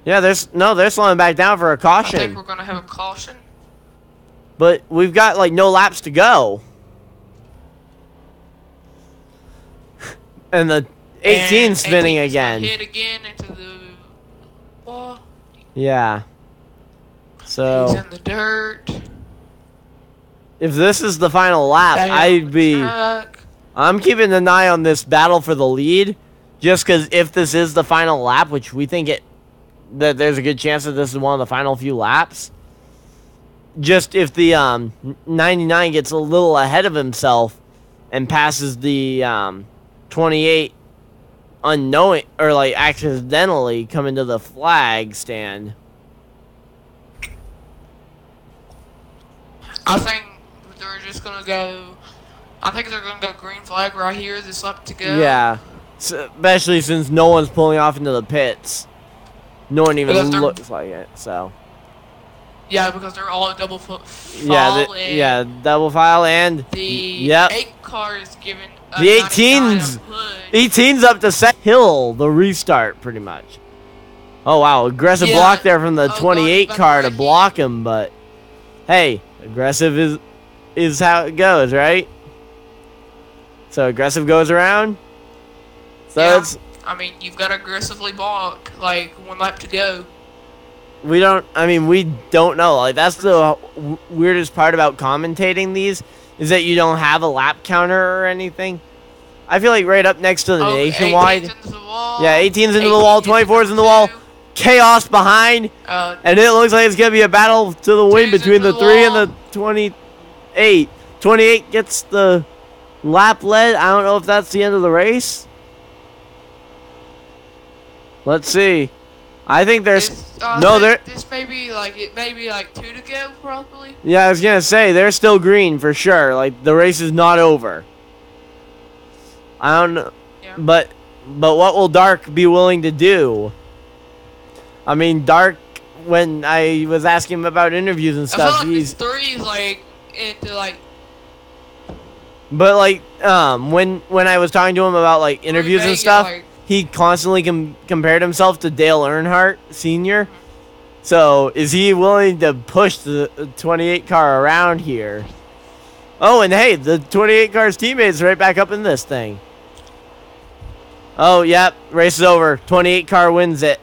Yeah, they're slowing back down for a caution. I think we're gonna have a caution. But we've got like no laps to go. And the 18 spinning again. Hit again into the wall. Yeah. So he's in the dirt. If this is the final lap, I'm keeping an eye on this battle for the lead, just because if this is the final lap, which we think that there's a good chance that this is one of the final few laps. Just if the 99 gets a little ahead of himself and passes the 28 unknowing or like accidentally coming to the flag stand. I think they're just gonna go. I think they're gonna go green flag right here. This lap to go. Yeah, especially since no one's pulling off into the pits. No one even looks like it. So. Yeah, because they're all double file. Yeah, double file and the 8 car is given. The 18's up to set hill the restart pretty much. Oh wow, aggressive block there from the 28 car to block him, but hey, aggressive is how it goes, right? So aggressive goes around. So it's. I mean, you've got to aggressively block like 1 lap to go. We don't know. Like, that's the weirdest part about commentating these, is that you don't have a lap counter or anything. I feel like right up next to the nationwide. 18's into the wall. Yeah, 18's into the wall, 24's in the wall. Chaos behind. And it looks like it's going to be a battle to the win between the 3 and the 28. 28 gets the lap led. I don't know if that's the end of the race. Let's see. I think there's this may be like 2 to go probably. Yeah, I was gonna say they're still green for sure. Like the race is not over. I don't know, but what will Dark be willing to do? I mean, Dark, when I was asking him about interviews and stuff, I feel like he's 3 is like into like. But like when I was talking to him about like interviews and stuff. He constantly compared himself to Dale Earnhardt Sr. So, is he willing to push the 28 car around here? Oh, and hey, the 28 car's teammates right back up in this thing. Oh, yep, race is over. 28 car wins it.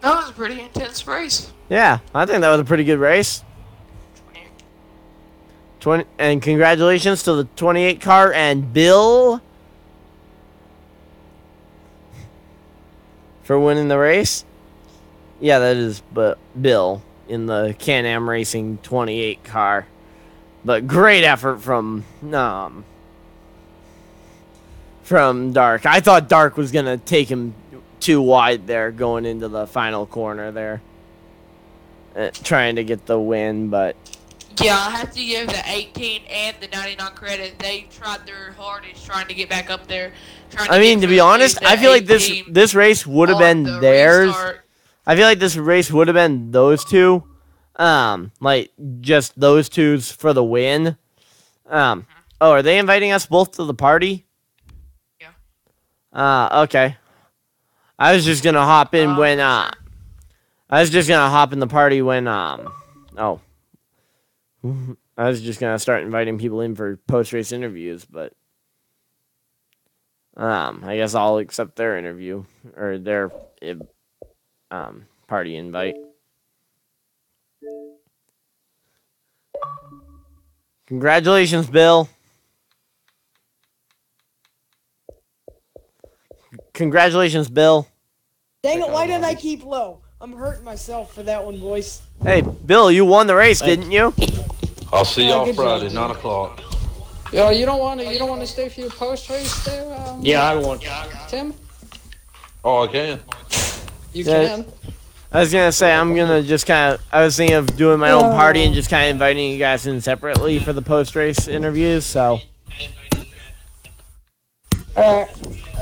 That was a pretty intense race. Yeah, I think that was a pretty good race. 20, and congratulations to the 28 car and Bill for winning the race. Yeah, that is but Bill in the Can-Am Racing 28 car. But great effort from Dark. I thought Dark was gonna take him too wide there going into the final corner there, trying to get the win. But Yeah, I have to give the 18 and the 99 credit. They tried their hardest trying to get back up there. I mean, to be honest, I feel like this race would have been theirs. Restart. I feel like this race would have been those two, like just those two's for the win. Oh, are they inviting us both to the party? Yeah. Okay. I was just gonna hop in when I was just gonna hop in the party when oh. I was just gonna start inviting people in for post-race interviews, but I guess I'll accept their interview or their party invite. Congratulations, Bill. Congratulations, Bill. Dang it, why didn't I keep low? I'm hurting myself for that one, boys. Hey, Bill, you won the race, didn't you? I'll see y'all good Friday, job. 9 o'clock. Yo, you don't want to stay for your post race there? Yeah, I want. Tim? Oh, I can. You Yeah. can. I was gonna say I'm gonna just I was thinking of doing my own party and just kind of inviting you guys in separately for the post-race interviews. So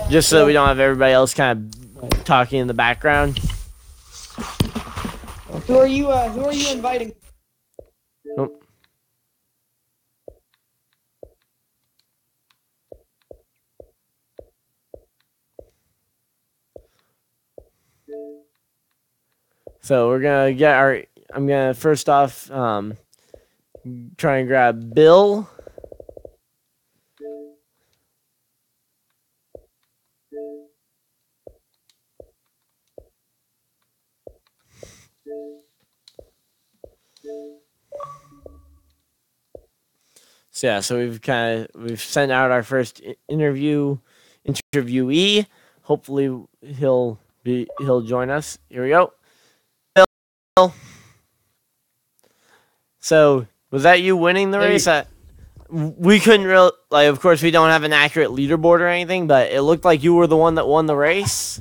just so we don't have everybody else kind of talking in the background. Who are you inviting? Oh. So we're gonna get I'm gonna first off try and grab Bill. So yeah, so we've sent out our first interviewee. Hopefully he'll join us. Here we go. Bill. So was that you winning the race? We couldn't really, like, of course we don't have an accurate leaderboard or anything, but it looked like you were the one that won the race.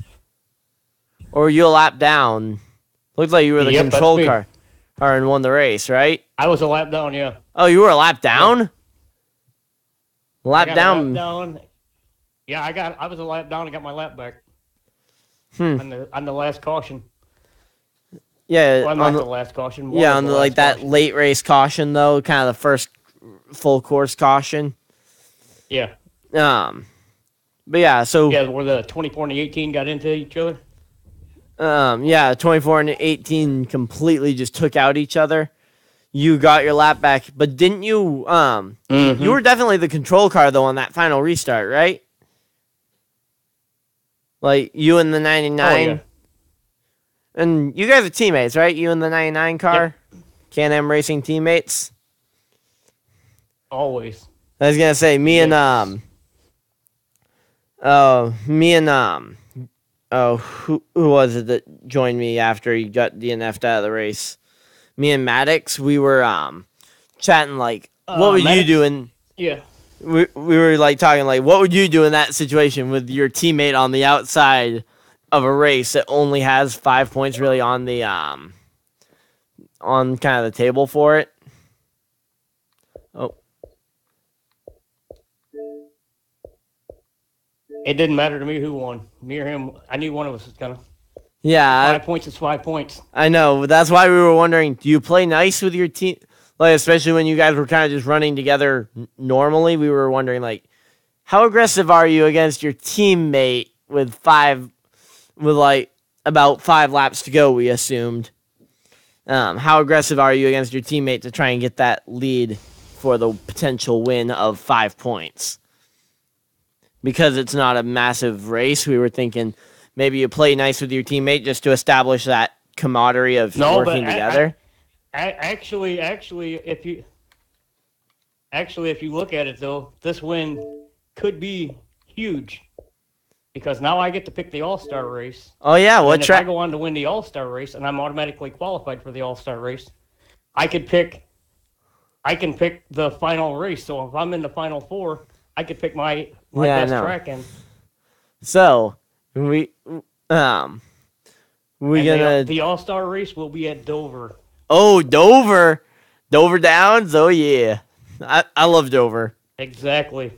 Or were you a lap down? Looked like you were the control car and won the race, right? I was a lap down, yeah. Oh, you were a lap down? Yeah. Lap I down. Yeah, I was a lap down and got my lap back. Hmm. On the last caution. Yeah, Well, not the last caution. Yeah, on the, like that late race caution though, kind of the first full course caution. Yeah. But yeah, so Yeah, where the 24 and the 18 got into each other. yeah, 24 and 18 completely just took out each other. You got your lap back, but didn't you? You were definitely the control car though on that final restart, right? Like you and the 99. Oh, yeah. And you guys are teammates, right? You and the 99 car? Yep. Can-Am Racing teammates? Always. I was gonna say me and who was it that joined me after he got DNF'd out of the race? Me and Maddox, we were chatting like, what would Maddox? you do in? Yeah. We were like talking like, what would you do in that situation with your teammate on the outside of a race that only has 5 points really on the on kind of the table for it? Oh. It didn't matter to me who won. Me or him. I knew one of us was gonna. Yeah. 5 points is 5 points. I know. That's why we were wondering, do you play nice with your team? Like, especially when you guys were kind of just running together normally, we were wondering, like, how aggressive are you against your teammate with like about 5 laps to go, we assumed. How aggressive are you against your teammate to try and get that lead for the potential win of 5 points? Because it's not a massive race, we were thinking maybe you play nice with your teammate just to establish that camaraderie of working together? Actually, if you look at it though, this win could be huge because now I get to pick the All-Star race. Oh yeah, And what if I track? go on to win the All-Star race and I'm automatically qualified for the All-Star race, I can pick the final race. So if I'm in the final four, I could pick my Yeah, I best know. track and So we the All-Star race will be at Dover. Oh, Dover Downs. Oh yeah, I love Dover. Exactly.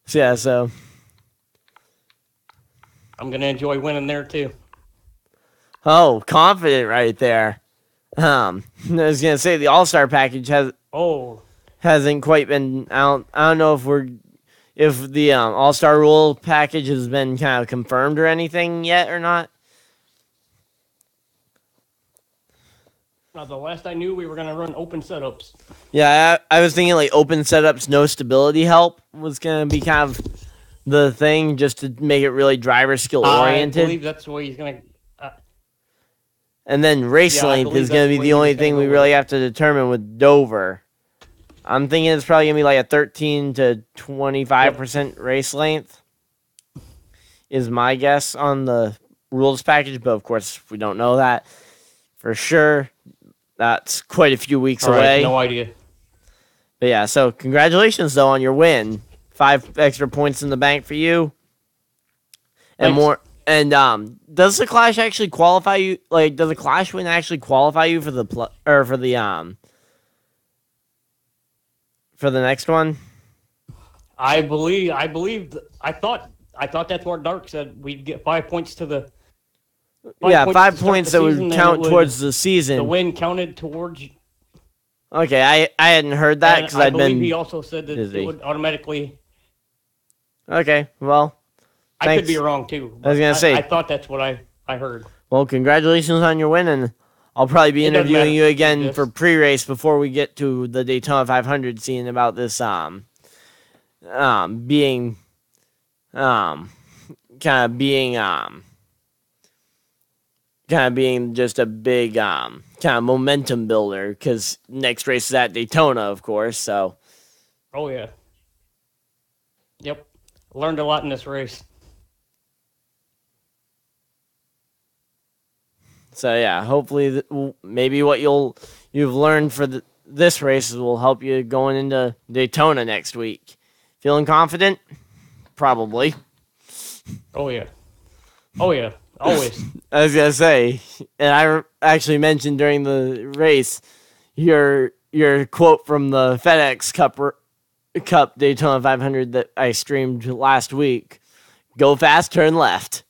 So, yeah, so I'm gonna enjoy winning there too. confident right there. I was gonna say the All-Star package hasn't quite been out. I don't know if the All-Star rule package has been kind of confirmed or anything yet or not. Now, the last I knew, we were gonna run open setups. Yeah, I was thinking like open setups, no stability help was gonna be kind of the thing, just to make it really driver skill oriented. I believe that's the way he's gonna. And then race Yeah, I length believe is going to that's be the the way only he's gonna thing go we with really it. have to determine with Dover. I'm thinking it's probably going to be like a 13 to 25% race length is my guess on the rules package. But, of course, we don't know that for sure. That's quite a few weeks All right, away. no idea. But, yeah, so congratulations, though, on your win. 5 extra points in the bank for you. And Thanks. more. And does the Clash actually qualify you? Like, does the Clash win actually qualify you for the for the next one? I thought that's what Dark said. We'd get 5 points to the. 5 points the that would season, and count it would- towards the season. The win counted towards. Okay, I hadn't heard that because I I'd believe been he also said that busy. it would automatically. Okay, well, I thanks. could be wrong too. I was gonna say- I thought that's what I heard. Well, congratulations on your win, and I'll probably be It doesn't interviewing matter. you again Yes. for pre-race before we get to the Daytona 500, seeing about this being kind of being just a big kind of momentum builder, because next race is at Daytona, of course. So Oh yeah. Yep. Learned a lot in this race. yeah, hopefully maybe what you've learned for this race will help you going into Daytona next week. Feeling confident? Probably. Oh yeah. Oh yeah. Always. I was gonna say, and I actually mentioned during the race your quote from the FedEx Cup Daytona 500 that I streamed last week. Go fast, turn left.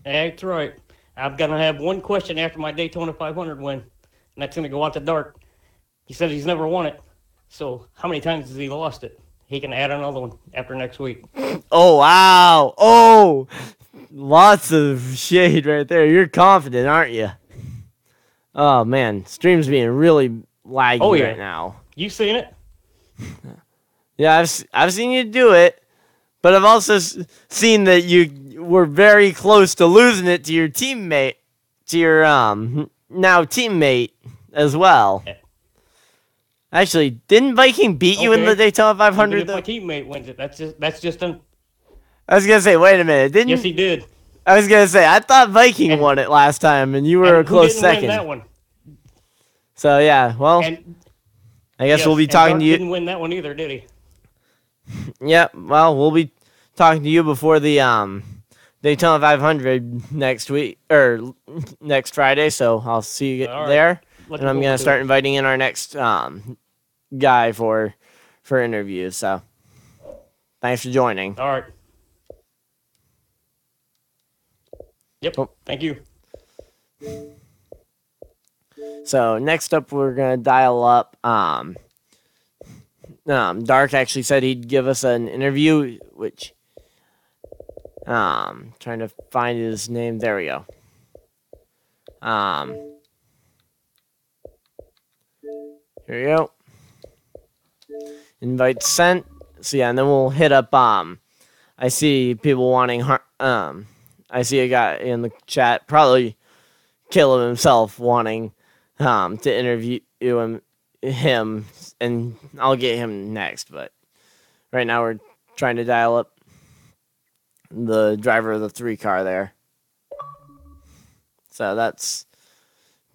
That's right. I'm gonna have one question after my Daytona 500 win, and that's gonna go out to Dark. He said he's never won it, so how many times has he lost it? He can add another one after next week. Oh, wow. Oh, lots of shade right there. You're confident, aren't you? Oh, man. Stream's being really laggy right now. You seen it? Yeah, I've seen you do it, but I've also seen that you were very close to losing it to your teammate, to your now teammate as well. Actually, didn't Viking beat you in the Daytona 500? Even if my teammate wins it, that's just an. I was gonna say, wait a minute, didn't? Yes, he did. I was gonna say, I thought Viking won it last time, and you were a And who close didn't second. Win that one? So yeah, well, And I guess yes, we'll be and talking Dark to you. Didn't win that one either, did he? Yeah, well, we'll be talking to you before the Daytona 500 next week or next Friday. So I'll see you All right. there, Looking and I'm forward gonna to start it. inviting in our next guy for interviews. So thanks for joining. All right. Yep. Oh. Thank you. So next up, we're gonna dial up. Dark actually said he'd give us an interview, which trying to find his name. There we go. Here we go. Invite sent. So yeah, and then we'll hit up. I see people wanting. I see a guy in the chat, probably Caleb himself, wanting to interview him, and I'll get him next. But right now we're trying to dial up the driver of the 3 car there. So that's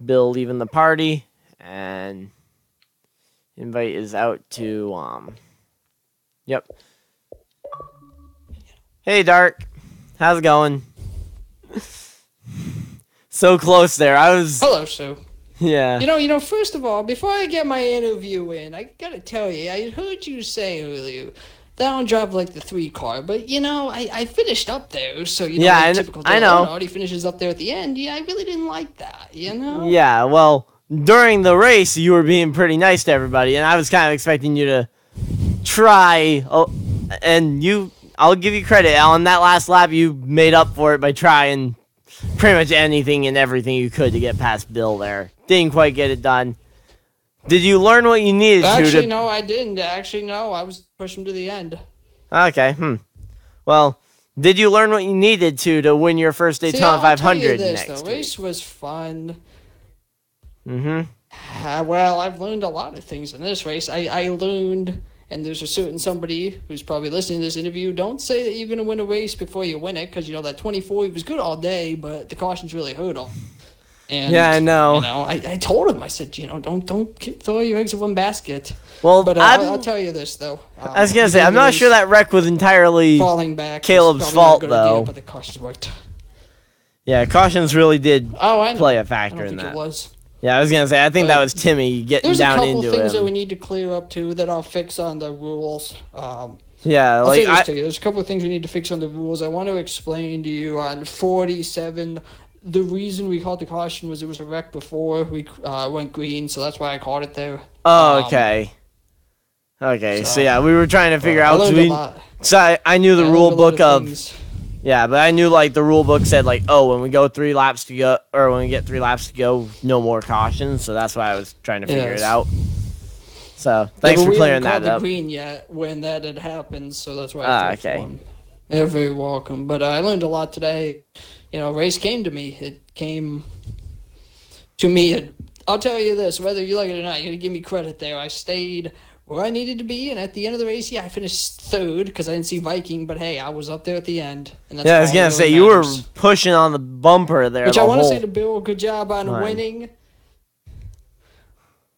Bill leaving the party, and invite is out to Yep. Hey, Dark. How's it going? So close there. I was. Hello, Sue. Yeah. You know. First of all, before I get my interview in, I gotta tell you, I heard you say earlier that I don't drive like the 3 car, but I finished up there, so Yeah, like typical I know. He finishes up there at the end. Yeah, I really didn't like that. Yeah. Well, during the race, you were being pretty nice to everybody, and I was kind of expecting you to try. And I'll give you credit, Alan. That last lap, you made up for it by trying pretty much anything and everything you could to get past Bill there. Didn't quite get it done. Did you learn what you needed to? Actually, no, I didn't. Actually, no, I was pushing to the end. Okay. Well, did you learn what you needed to win your first Daytona 500 next The week? race was fun. Mm-hmm. Well, I've learned a lot of things in this race. I learned, and there's a certain somebody who's probably listening to this interview, don't say that you're going to win a race before you win it, because, that 24, he was good all day, but the cautions really hurt him. And, yeah, I know. I told him, I said, don't throw your eggs in one basket. Well, but I'll tell you this, though. I was going to say, I'm not sure that wreck was entirely falling back Caleb's fault, though. But the cautions worked. Yeah, cautions really did play a I factor don't in think that. it was. Yeah, I was going to say, I think that was Timmy getting down into him. There's a couple things that we need to clear up, too, that I'll fix on the rules. Yeah, I'll say this to you. There's a couple of things we need to fix on the rules. I want to explain to you on 47. The reason we called the caution was it was a wreck before we went green, so that's why I called it there. Oh, okay. Okay, so yeah, we were trying to figure out. So I knew the rule book of. Yeah, but I knew the rule book said when we go 3 laps to go, or when we get 3 laps to go, no more cautions. So that's why I was trying to figure it out. So thanks for clearing that up. We haven't called the green yet when that had happened, so that's why. Okay. You're very welcome. But I learned a lot today. Race came to me. It came to me. And I'll tell you this, whether you like it or not, you're going to give me credit there. I stayed where I needed to be, and at the end of the race, I finished 3rd because I didn't see Viking, but hey, I was up there at the end. And that's I was going to say, you were pushing on the bumper there. Which I want to say to Bill, good job on winning.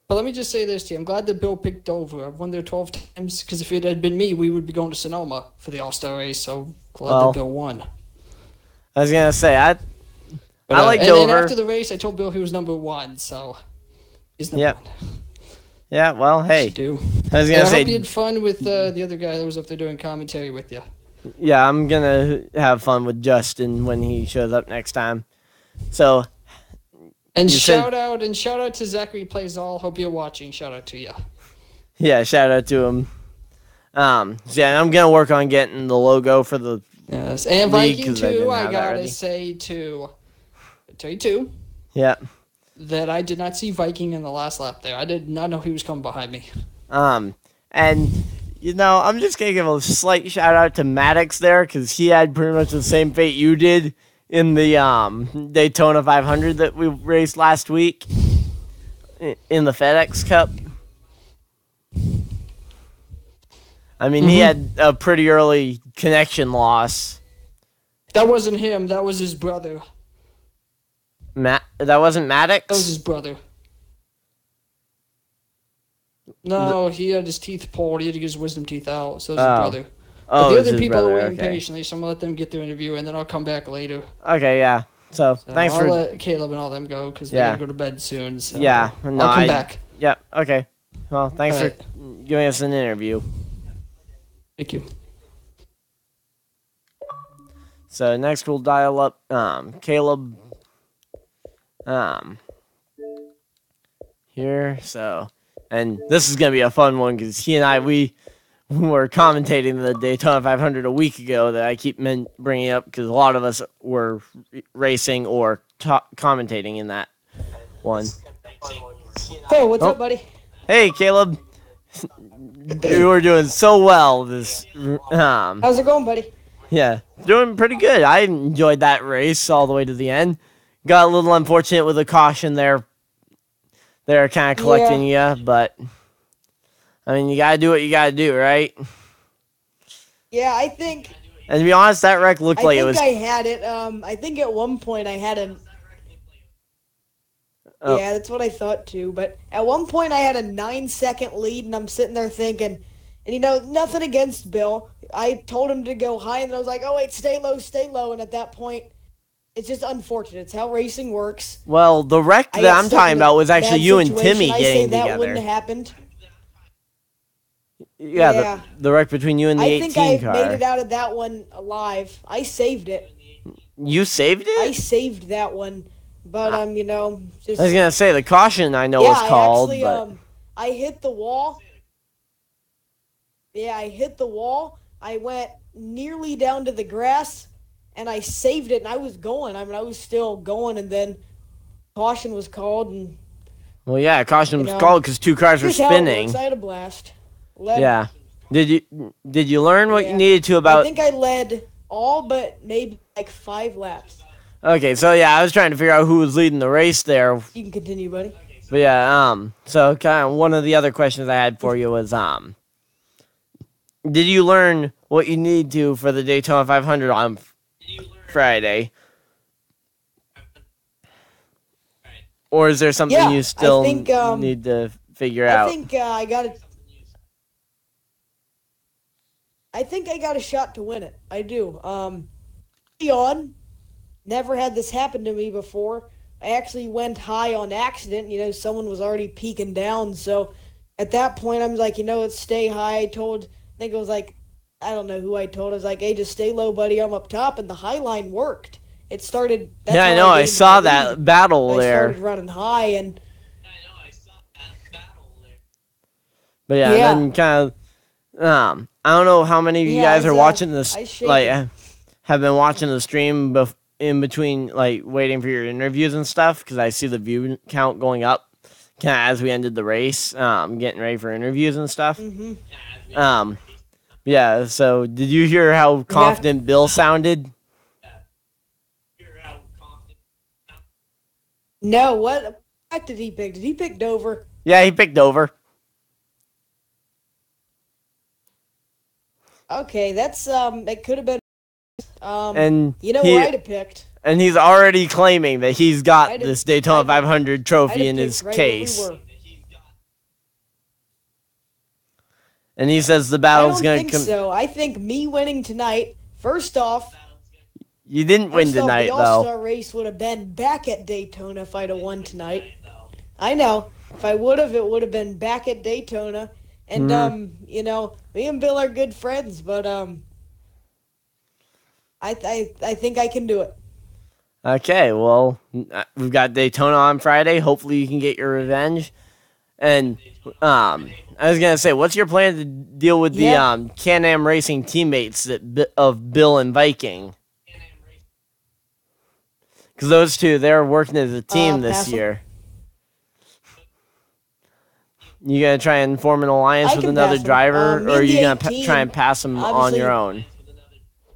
But let me just say this to you. I'm glad that Bill picked over. I've won there 12 times, because if it had been me, we would be going to Sonoma for the All-Star race, so glad that Bill won. I was going to say, I like Dover. And then after the race, I told Bill he was number 1, so he's number 1. Yeah, well, hey. I was going to say. I hope you had fun with the other guy that was up there doing commentary with you. Yeah, I'm going to have fun with Justin when he shows up next time. So. And shout out to Zachary Plays All. Hope you're watching. Shout out to you. Yeah, shout out to him. I'm going to work on getting the logo for the. Yes, and Viking 2, I gotta say too. I'll tell you too. Yeah. That I did not see Viking in the last lap there. I did not know he was coming behind me. And I'm just gonna give a slight shout out to Maddox there, because he had pretty much the same fate you did in the Daytona 500 that we raced last week in the FedEx Cup. I mean, he had a pretty early connection loss. That wasn't him. That was his brother. That wasn't Maddox? That was his brother. No, he had his teeth pulled. He had to get his wisdom teeth out. So it was his brother. But the other people are waiting patiently, so I'm going to let them get their interview, and then I'll come back later. Okay, yeah. So thanks I'll let Caleb and all them go, because they're going to go to bed soon. So yeah. I'll come back. Yeah, okay. Well, thanks for giving us an interview. Thank you. So next we'll dial up Caleb here. So, and this is gonna be a fun one because he and I we were commentating the Daytona 500 a week ago that I keep bringing up because a lot of us were racing or commentating in that one. Oh, what's up, buddy? Hey, Caleb. You were doing so well this. How's it going, buddy? Yeah, doing pretty good. I enjoyed that race all the way to the end. Got a little unfortunate with the caution there. They're kind of collecting you, but I mean, you gotta do what you gotta do, right? Yeah, I think. And to be honest, that wreck looked like it was. I think I had it. I think at one point I had a. Oh. Yeah, that's what I thought too. But at one point I had a 9-second lead, and I'm sitting there thinking, and nothing against Bill. I told him to go high, and I was like, oh wait, stay low. And at that point, it's just unfortunate. It's how racing works. Well, the wreck that I'm talking about was actually you and Timmy getting together. That wouldn't have happened. Yeah. The wreck between you and the 18 car. I think I made it out of that one alive. I saved it. You saved it? I saved that one, but just. I was gonna say the caution I know was called, but I hit the wall. Yeah, I hit the wall. I went nearly down to the grass, and I saved it, and I was going. I was still going, and then caution was called, and. Well, yeah, caution was called because 2 cars were spinning. I had a blast. Yeah. Did you learn what you needed to about? I think I led all but maybe like 5 laps. Okay, so yeah, I was trying to figure out who was leading the race there. You can continue, buddy. But yeah, so kind of one of the other questions I had for you was, did you learn what you need to for the Daytona 500 on Friday? Or is there something you still need to figure out? I think I got it. I think I got a shot to win it. I do. Never had this happen to me before. I actually went high on accident. Someone was already peeking down. So at that point, I'm like, let's stay high. I think it was like, I don't know who I told. I was like, hey, just stay low, buddy. I'm up top. And the high line worked. It started. Yeah, I know. I saw that battle there. I started running high and. But yeah, then kind of, I don't know how many of you guys are watching this, have been watching the stream in between, waiting for your interviews and stuff, because I see the view count going up kind of as we ended the race, getting ready for interviews and stuff. Mm-hmm. Yeah, so did you hear how confident Bill sounded? No, what track did he pick? Did he pick Dover? Yeah, he picked Dover. Okay, that's that could have been. And what I'd have picked. And he's already claiming that he's got this Daytona 500 trophy in his case. And he says the battle's going to come. So I think me winning tonight. First off, you didn't win tonight, though. The All-Star race would have been back at Daytona if I'd have won tonight. I know. If I would have, it would have been back at Daytona. And me and Bill are good friends, but I think I can do it. Okay, well, we've got Daytona on Friday. Hopefully you can get your revenge. And I was going to say, what's your plan to deal with the Can-Am Racing teammates of Bill and Viking? Because those two, they're working as a team this year. You going to try and form an alliance with another driver, or are you going to try and pass them on your own?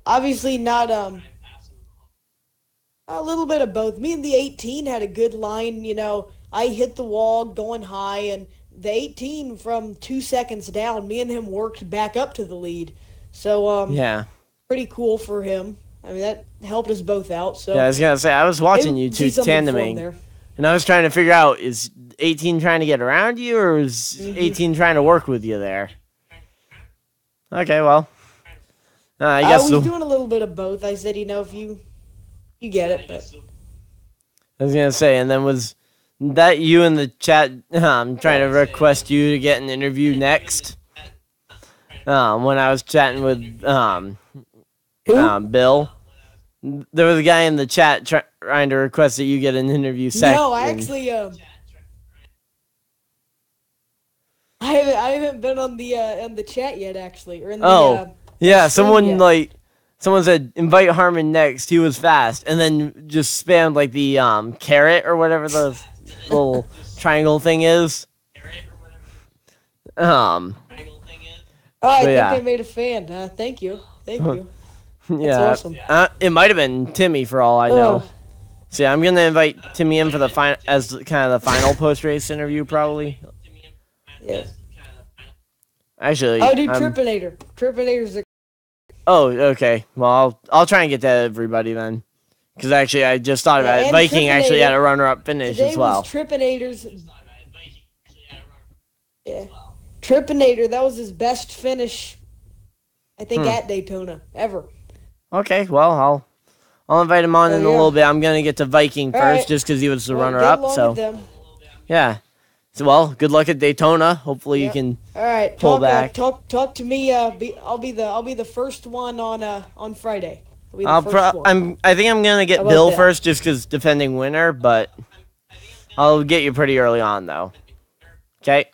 Obviously not, a little bit of both. Me and the 18 had a good line, I hit the wall going high, and the 18 from 2 seconds down, me and him worked back up to the lead. So, pretty cool for him. I mean, that helped us both out. So yeah, I was going to say, I was watching you two tandeming, and I was trying to figure out, is 18 trying to get around you, or is 18 trying to work with you there? Okay, well, I guess I was doing a little bit of both. I said, if you get it, but I was gonna say, and then was that you in the chat trying to request you to get an interview next? When I was chatting with Bill, there was a guy in the chat trying to request that you get an interview second. No, I actually I haven't been on the chat yet, actually. Or in the, someone said invite Harmon next. He was fast, and then just spammed the carrot or whatever the little triangle thing is. I think I made a fan. Thank you. Thank you. Yeah. That's awesome. It might have been Timmy for all I know. So yeah, I'm gonna invite Timmy in for the as kind of the final post-race interview, probably. Yes. Actually, I'll do Tripinator. Tripinator's Oh, okay. Well, I'll try and get to everybody then. Because actually, I just thought about it. Viking actually had a runner-up finish as well. Tripinator's. Yeah. Tripinator, that was his best finish, I think, at Daytona ever. Okay, well, I'll invite him on in a little bit. I'm gonna get to Viking first, just because he was the runner-up. So, yeah. So, well, good luck at Daytona. Hopefully, you can pull back. Talk to me. I'll be the first one on Friday. I think I'm gonna get Bill first, just because defending winner. But I'll get you pretty early on, though. Okay.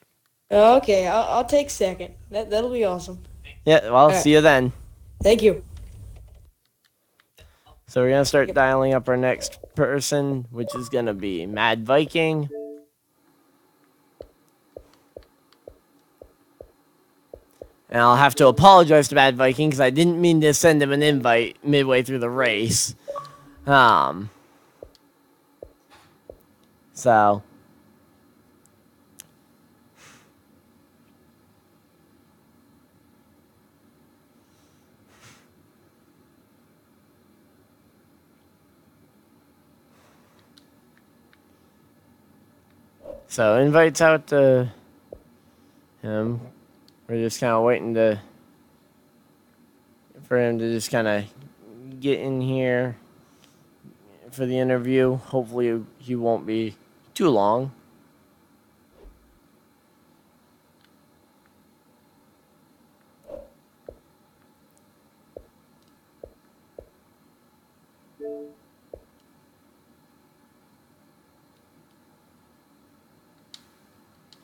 Okay, I'll take second. That'll be awesome. Yeah. Well, see you then. Thank you. So we're gonna start dialing up our next person, which is gonna be Mad Viking. And I'll have to apologize to Mad Viking because I didn't mean to send him an invite midway through the race. So. So, invites out to him. We're just kind of waiting for him to just kind of get in here for the interview. Hopefully he won't be too long.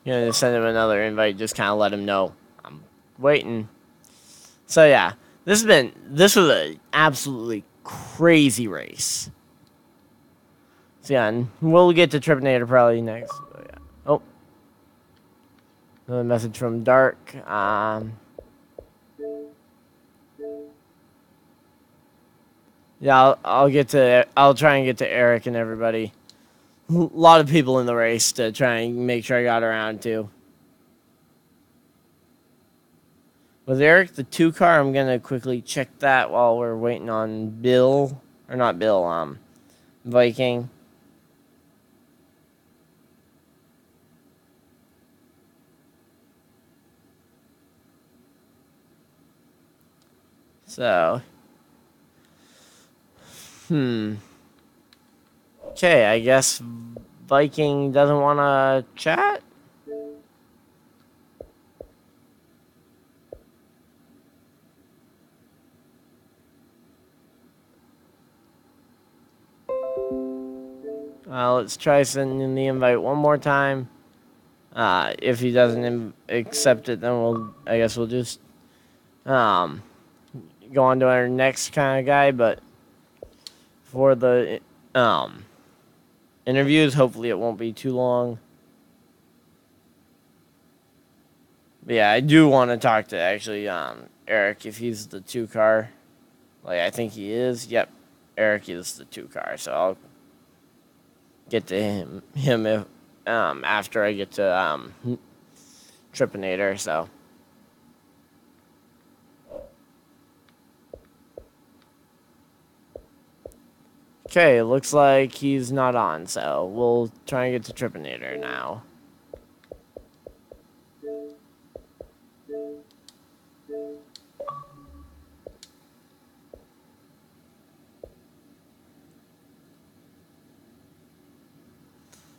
Gonna just send him another invite, just kind of let him know I'm waiting. So yeah, this was an absolutely crazy race. So yeah, and we'll get to Tripinator probably next. But yeah. Oh, another message from Dark. Yeah, I'll try and get to Eric and everybody. A lot of people in the race to try and make sure I got around to. Was Eric the 2 car? I'm gonna quickly check that while we're waiting on Bill. Or not Bill, Viking. So. Okay, I guess Viking doesn't want to chat? Let's try sending the invite one more time. If he doesn't accept it, then I guess we'll just go on to our next kind of guy. But for the interviews, hopefully it won't be too long. But yeah, I do want to talk to actually Eric if he's the 2 car. Like I think he is. Yep, Eric is the 2 car. So I'll get to him if after I get to Tripinator. So. Okay, looks like he's not on, so we'll try and get to Tripinator now.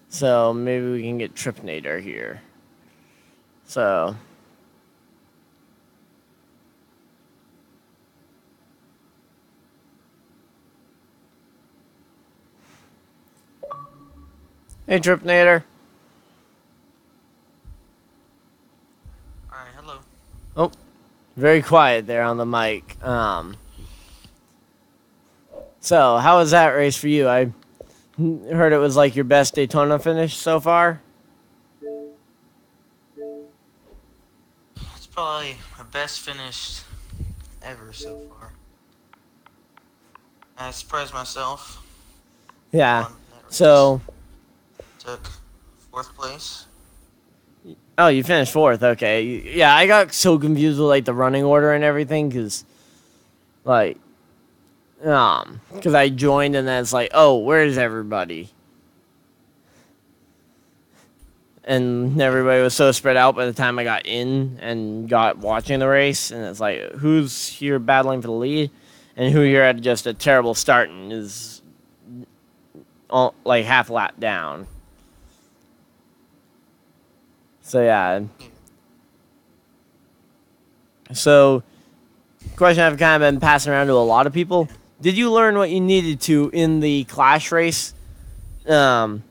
So maybe we can get Tripinator here. So. Hey, Tripinator. Alright, hello. Oh, very quiet there on the mic. So, how was that race for you? I heard it was like your best Daytona finish so far. It's probably my best finish ever so far. I surprised myself. Yeah. So. Took 4th place. Oh, you finished 4th. Okay. Yeah, I got so confused with like the running order and everything because, like, because I joined and then it's like, oh, where's everybody? And everybody was so spread out by the time I got in and got watching the race, and it's like, who's here battling for the lead, and who here had just a terrible start and is all, like half lap down. So yeah. So, question I've kind of been passing around to a lot of people: did you learn what you needed to in the Clash race? To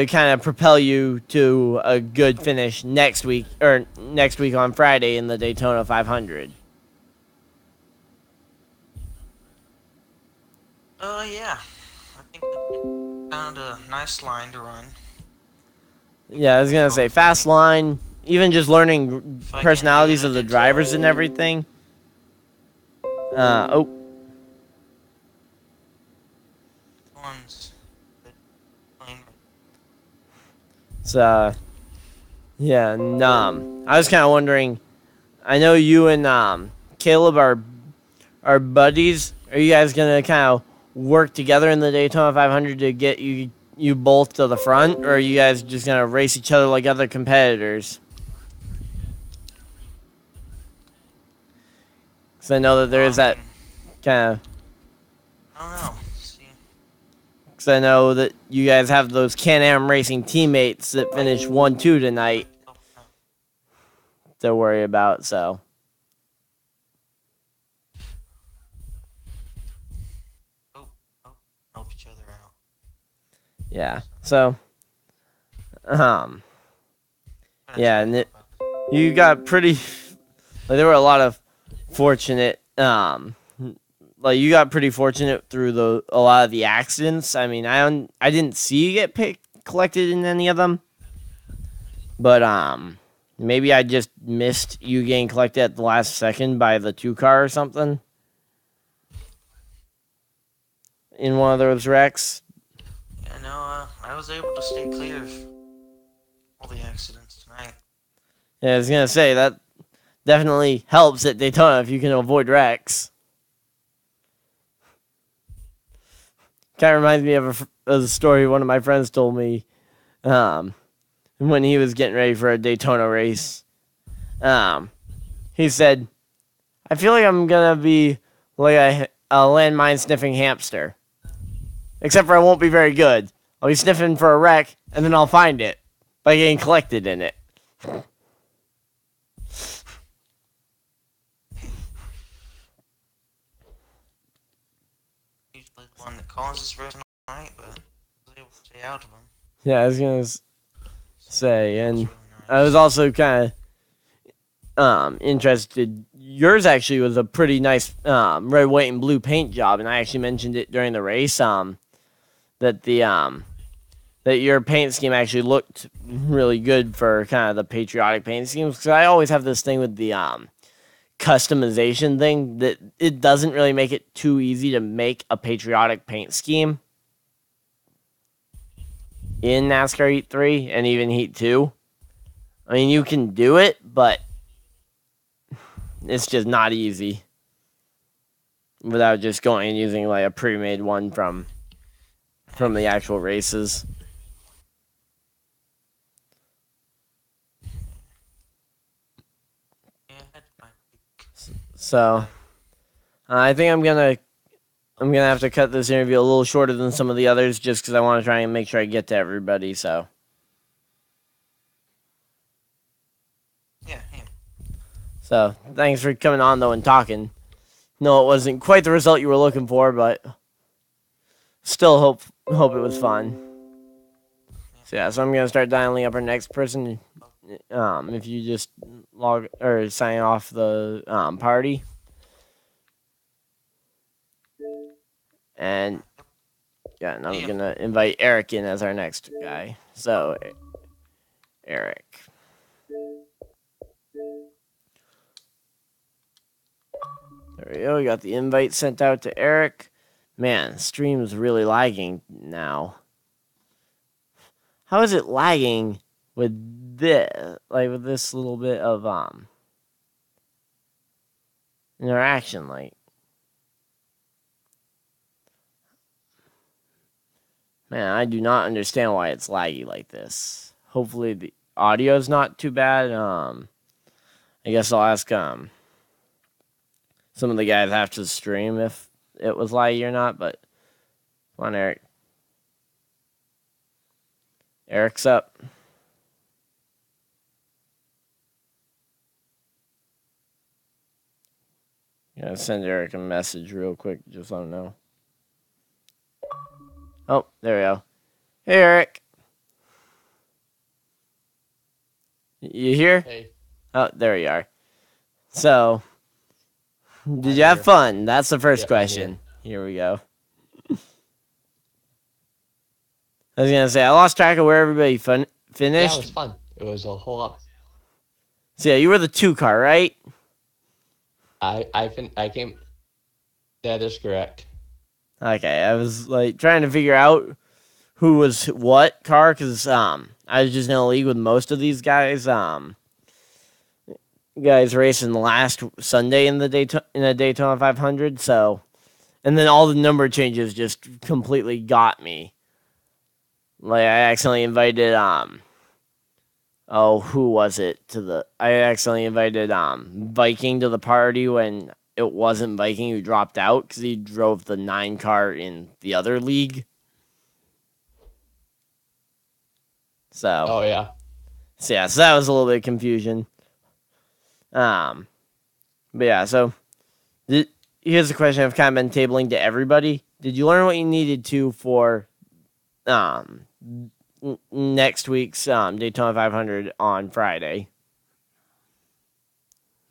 kind of propel you to a good finish next week on Friday in the Daytona 500. Yeah. I think I found a nice line to run. Yeah, I was gonna say fast line. Even just learning personalities of the drivers and everything. So, yeah, and I was kind of wondering. I know you and Caleb are buddies. Are you guys gonna kind of work together in the Daytona 500 to get you both to the front, or are you guys just gonna race each other like other competitors? Because I know that there is that kind of. I don't know. Because I know that you guys have those Can-Am Racing teammates that finished 1-2 tonight to worry about, so. Help each other out. Yeah, so. Yeah, and you got pretty. Like, there were a lot of fortunate. Like, you got pretty fortunate through a lot of the accidents. I mean, I didn't see you get collected in any of them, but maybe I just missed you getting collected at the last second by the 2-car or something in one of those wrecks. Yeah, no, I was able to stay clear of all the accidents tonight. Yeah, I was gonna say that definitely helps at Daytona if you can avoid wrecks. Kind of reminds me of a story one of my friends told me when he was getting ready for a Daytona race. He said, I feel like I'm going to be like a landmine sniffing hamster. Except for I won't be very good. I'll be sniffing for a wreck, and then I'll find it by getting collected in it. One that causes first night, but I was able to stay out of them. Yeah, I was gonna say, and really nice. I was also kind of interested. Yours actually was a pretty nice red, white, and blue paint job, and I actually mentioned it during the race. That your paint scheme actually looked really good for kind of the patriotic paint schemes. Because I always have this thing with the customization thing that it doesn't really make it too easy to make a patriotic paint scheme in NASCAR Heat 3 and even Heat 2. I mean, you can do it, but it's just not easy without just going and using like a pre-made one from the actual races. So, I think I'm gonna have to cut this interview a little shorter than some of the others, just because I want to try and make sure I get to everybody. So, yeah. So, thanks for coming on though and talking. No, it wasn't quite the result you were looking for, but still hope it was fun. So yeah, so I'm gonna start dialing up our next person. If you just log or sign off the party, and yeah, and I'm gonna invite Eric in as our next guy. So Eric. There we go. We got the invite sent out to Eric. Man, stream's really lagging now. How is it lagging with this, like with this little bit of interaction? Like, man, I do not understand why it's laggy like this. Hopefully the audio's not too bad. I guess I'll ask some of the guys after the stream if it was laggy or not, but come on, Eric. Eric's up. Gotta send Eric a message real quick, just let him know. Oh, there we go. Hey, Eric. You here? Hey. Oh, there you are. So, did you have fun? That's the first question. Here we go. I was gonna say I lost track of where everybody finished. Yeah, it was fun. It was a whole lot. So yeah, you were the 2 car, right? I came. That is correct. Okay, I was like trying to figure out who was what car because I was just in a league with most of these guys. Guys racing last Sunday in the Daytona 500. So, and then all the number changes just completely got me. Like I accidentally invited who was it I accidentally invited Viking to the party when it wasn't Viking who dropped out because he drove the 9 car in the other league. So Oh yeah. So that was a little bit of confusion. But yeah, so here's the question I've kind of been tabling to everybody. Did you learn what you needed to for next week's Daytona 500 on Friday?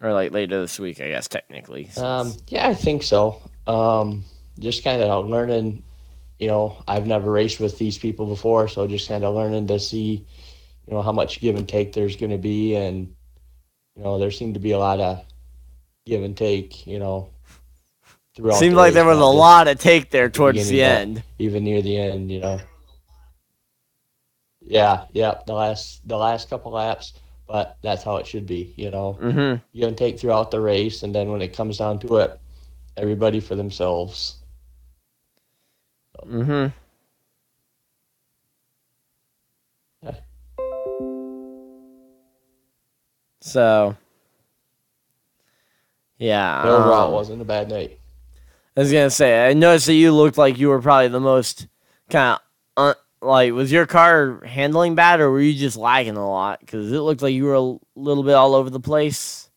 Or like later this week, I guess, technically. Yeah, I think so. Just kind of learning, I've never raced with these people before, so just kind of learning to see, how much give and take there's going to be. And, there seemed to be a lot of give and take, throughout. Seemed like there was a lot of take there towards the end. Even near the end, Yeah, the last couple laps, but that's how it should be, Mm-hmm. Give and take throughout the race, and then when it comes down to it, everybody for themselves. Mm-hmm. Yeah. So, yeah. The overall wasn't a bad night. I was going to say, I noticed that you looked like you were probably the most kind of, was your car handling bad or were you just lagging a lot? Because it looked like you were a little bit all over the place.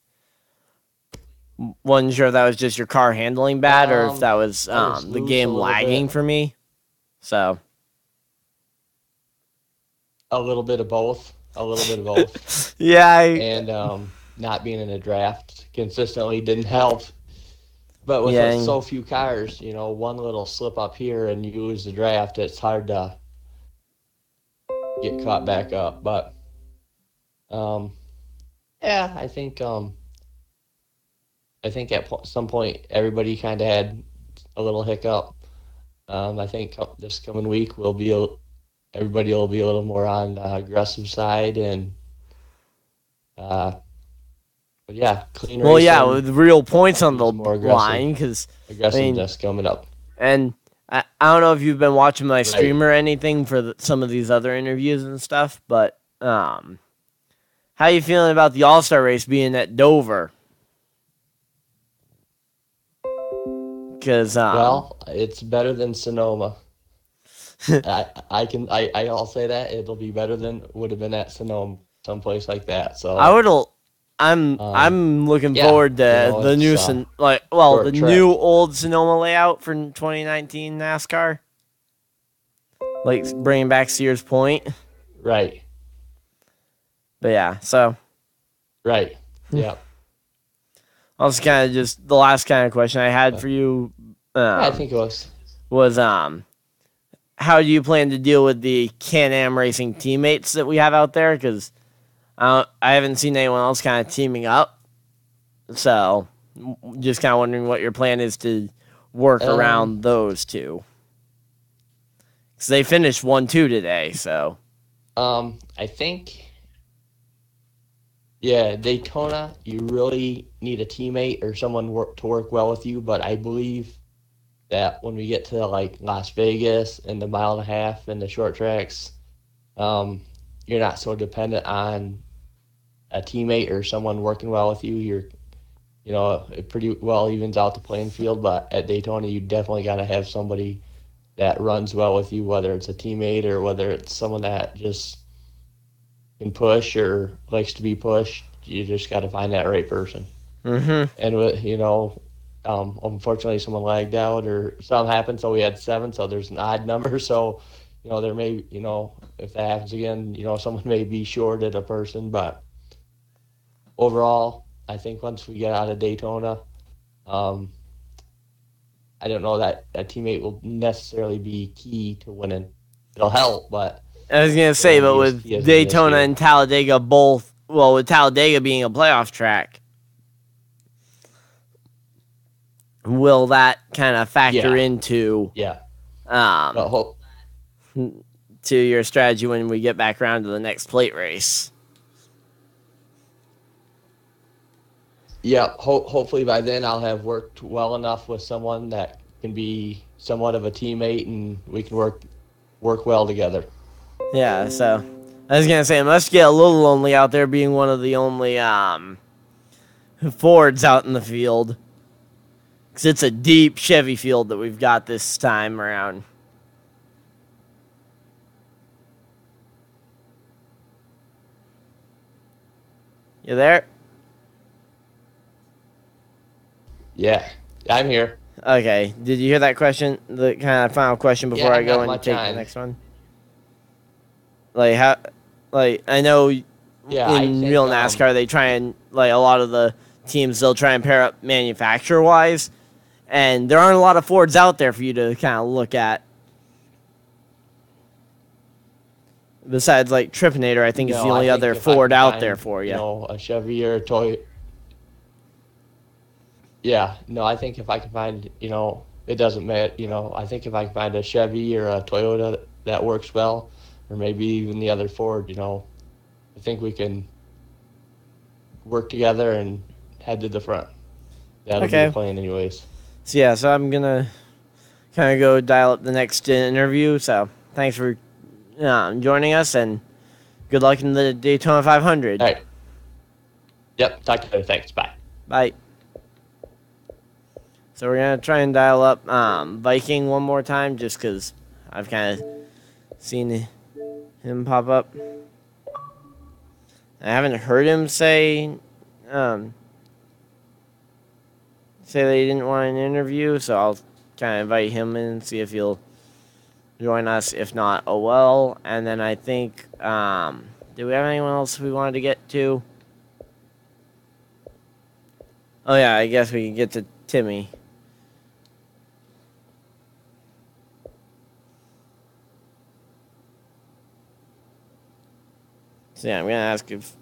Wasn't sure if that was just your car handling bad or if that was the game lagging for me. So. A little bit of both. Yeah. And not being in a draft consistently didn't help. But with so few cars, one little slip up here and you lose the draft, it's hard to get caught back up. But, yeah, I think at some point everybody kind of had a little hiccup. I think this coming week everybody will be a little more on the aggressive side and but yeah, clean racing. Well, yeah, with real points on the line because aggressiveness coming up. And I don't know if you've been watching my stream or anything for some of these other interviews and stuff, but how you feeling about the All-Star race being at Dover? Because well, it's better than Sonoma. I'll say that it'll be better than would have been at Sonoma, someplace like that. So I'm looking forward to the new new old Sonoma layout for 2019 NASCAR, like bringing back Sears Point. Right. But yeah, so. Right. Yeah. Also, kind of just the last kind of question I had for you. I think it was how do you plan to deal with the Can-Am Racing teammates that we have out there? Because I haven't seen anyone else kind of teaming up, so just kind of wondering what your plan is to work around those two. Because they finished 1-2 today, so. I think, yeah, Daytona, you really need a teammate or someone to work well with you, but I believe that when we get to like Las Vegas and the 1.5 miles and the short tracks, you're not so dependent on a teammate or someone working well with you. It pretty well evens out the playing field, but at Daytona, you definitely got to have somebody that runs well with you, whether it's a teammate or whether it's someone that just can push or likes to be pushed. You just got to find that right person. Mm-hmm. And unfortunately, someone lagged out or something happened, so we had 7. So there's an odd number. So, there may, if that happens again, someone may be shorted a person. But overall, I think once we get out of Daytona, I don't know that a teammate will necessarily be key to winning. It'll help, but I was gonna say, but with Daytona and Talladega both, well, with Talladega being a playoff track, will that kind of factor into to your strategy when we get back around to the next plate race? Yeah, hopefully by then I'll have worked well enough with someone that can be somewhat of a teammate and we can work well together. Yeah, so I was gonna say it must get a little lonely out there being one of the only Fords out in the field, because it's a deep Chevy field that we've got this time around. You there? Yeah, I'm here. Okay. Did you hear that question? The kind of final question before I go and take the next one. Like how? Like I know in real NASCAR they try and a lot of the teams they'll try and pair up manufacturer wise, and there aren't a lot of Fords out there for you to kind of look at. Besides Tripinator, I think it's the only other Ford out there for you. A Chevy or a Toyota. Yeah, no, I think if I can find, it doesn't matter, I think if I can find a Chevy or a Toyota that works well, or maybe even the other Ford, I think we can work together and head to the front. That'll be the plan anyways. So I'm going to kind of go dial up the next interview. So thanks for joining us, and good luck in the Daytona 500. All right. Yep, talk to you later. Thanks. Bye. Bye. So we're going to try and dial up Viking one more time just because I've kind of seen him pop up. I haven't heard him say that he didn't want an interview, so I'll kind of invite him in and see if he'll join us. If not, oh well. And then I think, do we have anyone else we wanted to get to? Oh yeah, I guess we can get to Timmy. So yeah, I'm going to ask if...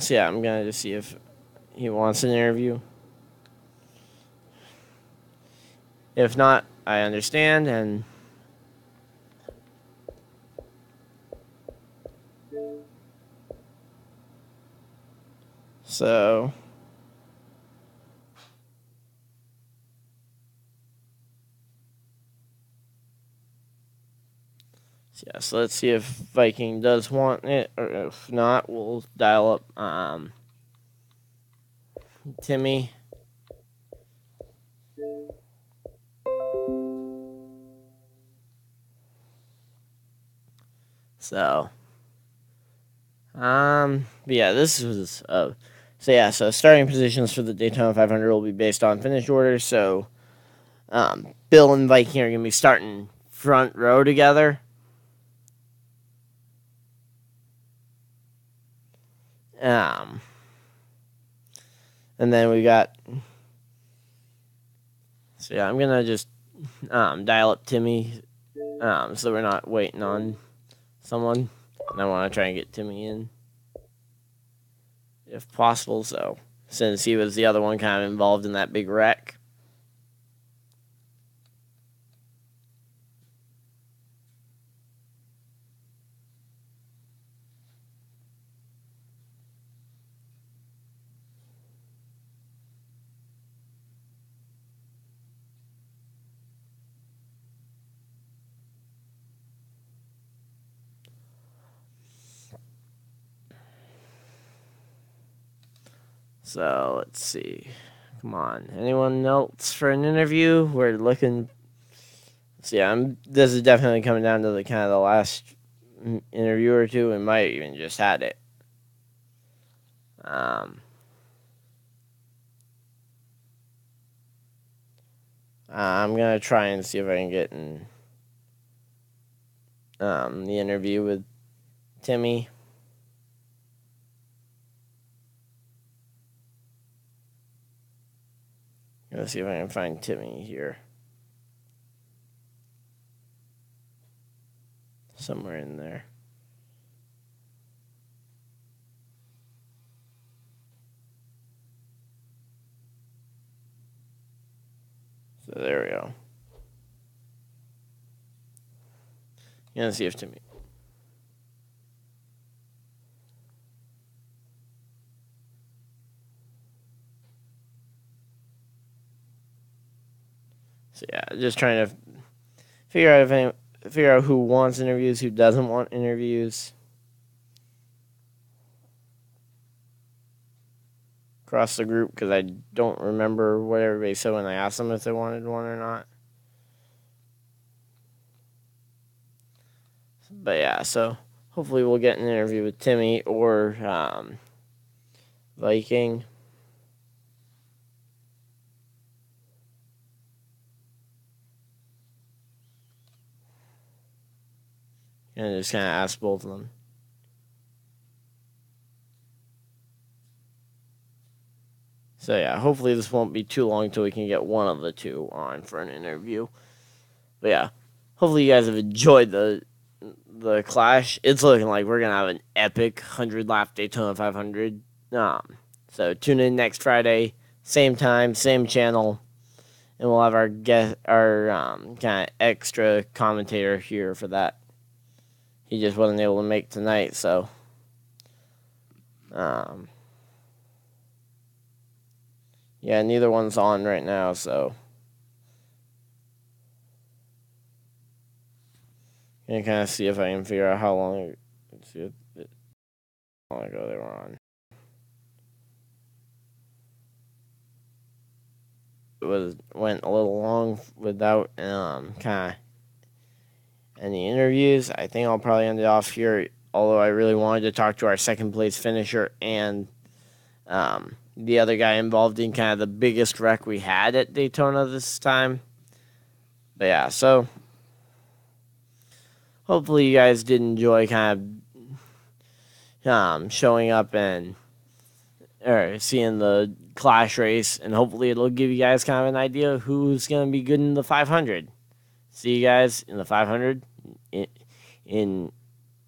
So yeah, I'm going to just see if he wants an interview. If not, I understand, and... So yeah, so let's see if Viking does want it, or if not, we'll dial up Timmy. So yeah, this was so starting positions for the Daytona 500 will be based on finish order. So Bill and Viking are going to be starting front row together. And then we got. So yeah, I'm gonna just dial up Timmy, so we're not waiting on someone. And I want to try and get Timmy in, if possible. So since he was the other one kind of involved in that big wreck. So let's see. Come on, anyone else for an interview? We're looking. So yeah, this is definitely coming down to the kind of the last interview or two. We might even just had it. I'm gonna try and see if I can get in the interview with Timmy. Let's see if I can find Timmy here. Somewhere in there. So there we go. Gonna see if Timmy. So yeah, just trying to figure out who wants interviews, who doesn't want interviews. Across the group, because I don't remember what everybody said when I asked them if they wanted one or not. But yeah, so hopefully we'll get an interview with Timmy or Viking. And just kind of ask both of them. So yeah, hopefully this won't be too long until we can get one of the two on for an interview. But yeah, hopefully you guys have enjoyed the clash. It's looking like we're gonna have an epic 100-lap Daytona 500. So tune in next Friday, same time, same channel, and we'll have our kind of extra commentator here for that. He just wasn't able to make tonight, so yeah, neither one's on right now, so I'm gonna kind of see if I can figure out how long ago they were on. Went a little long without kind of any interviews. I think I'll probably end it off here, although I really wanted to talk to our second place finisher and the other guy involved in kind of the biggest wreck we had at Daytona this time. But yeah, so hopefully you guys did enjoy kind of showing up and or seeing the clash race, and hopefully it'll give you guys kind of an idea of who's going to be good in the 500. See you guys in the 500 in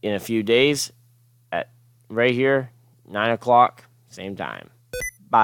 a few days at right here, 9 o'clock, same time.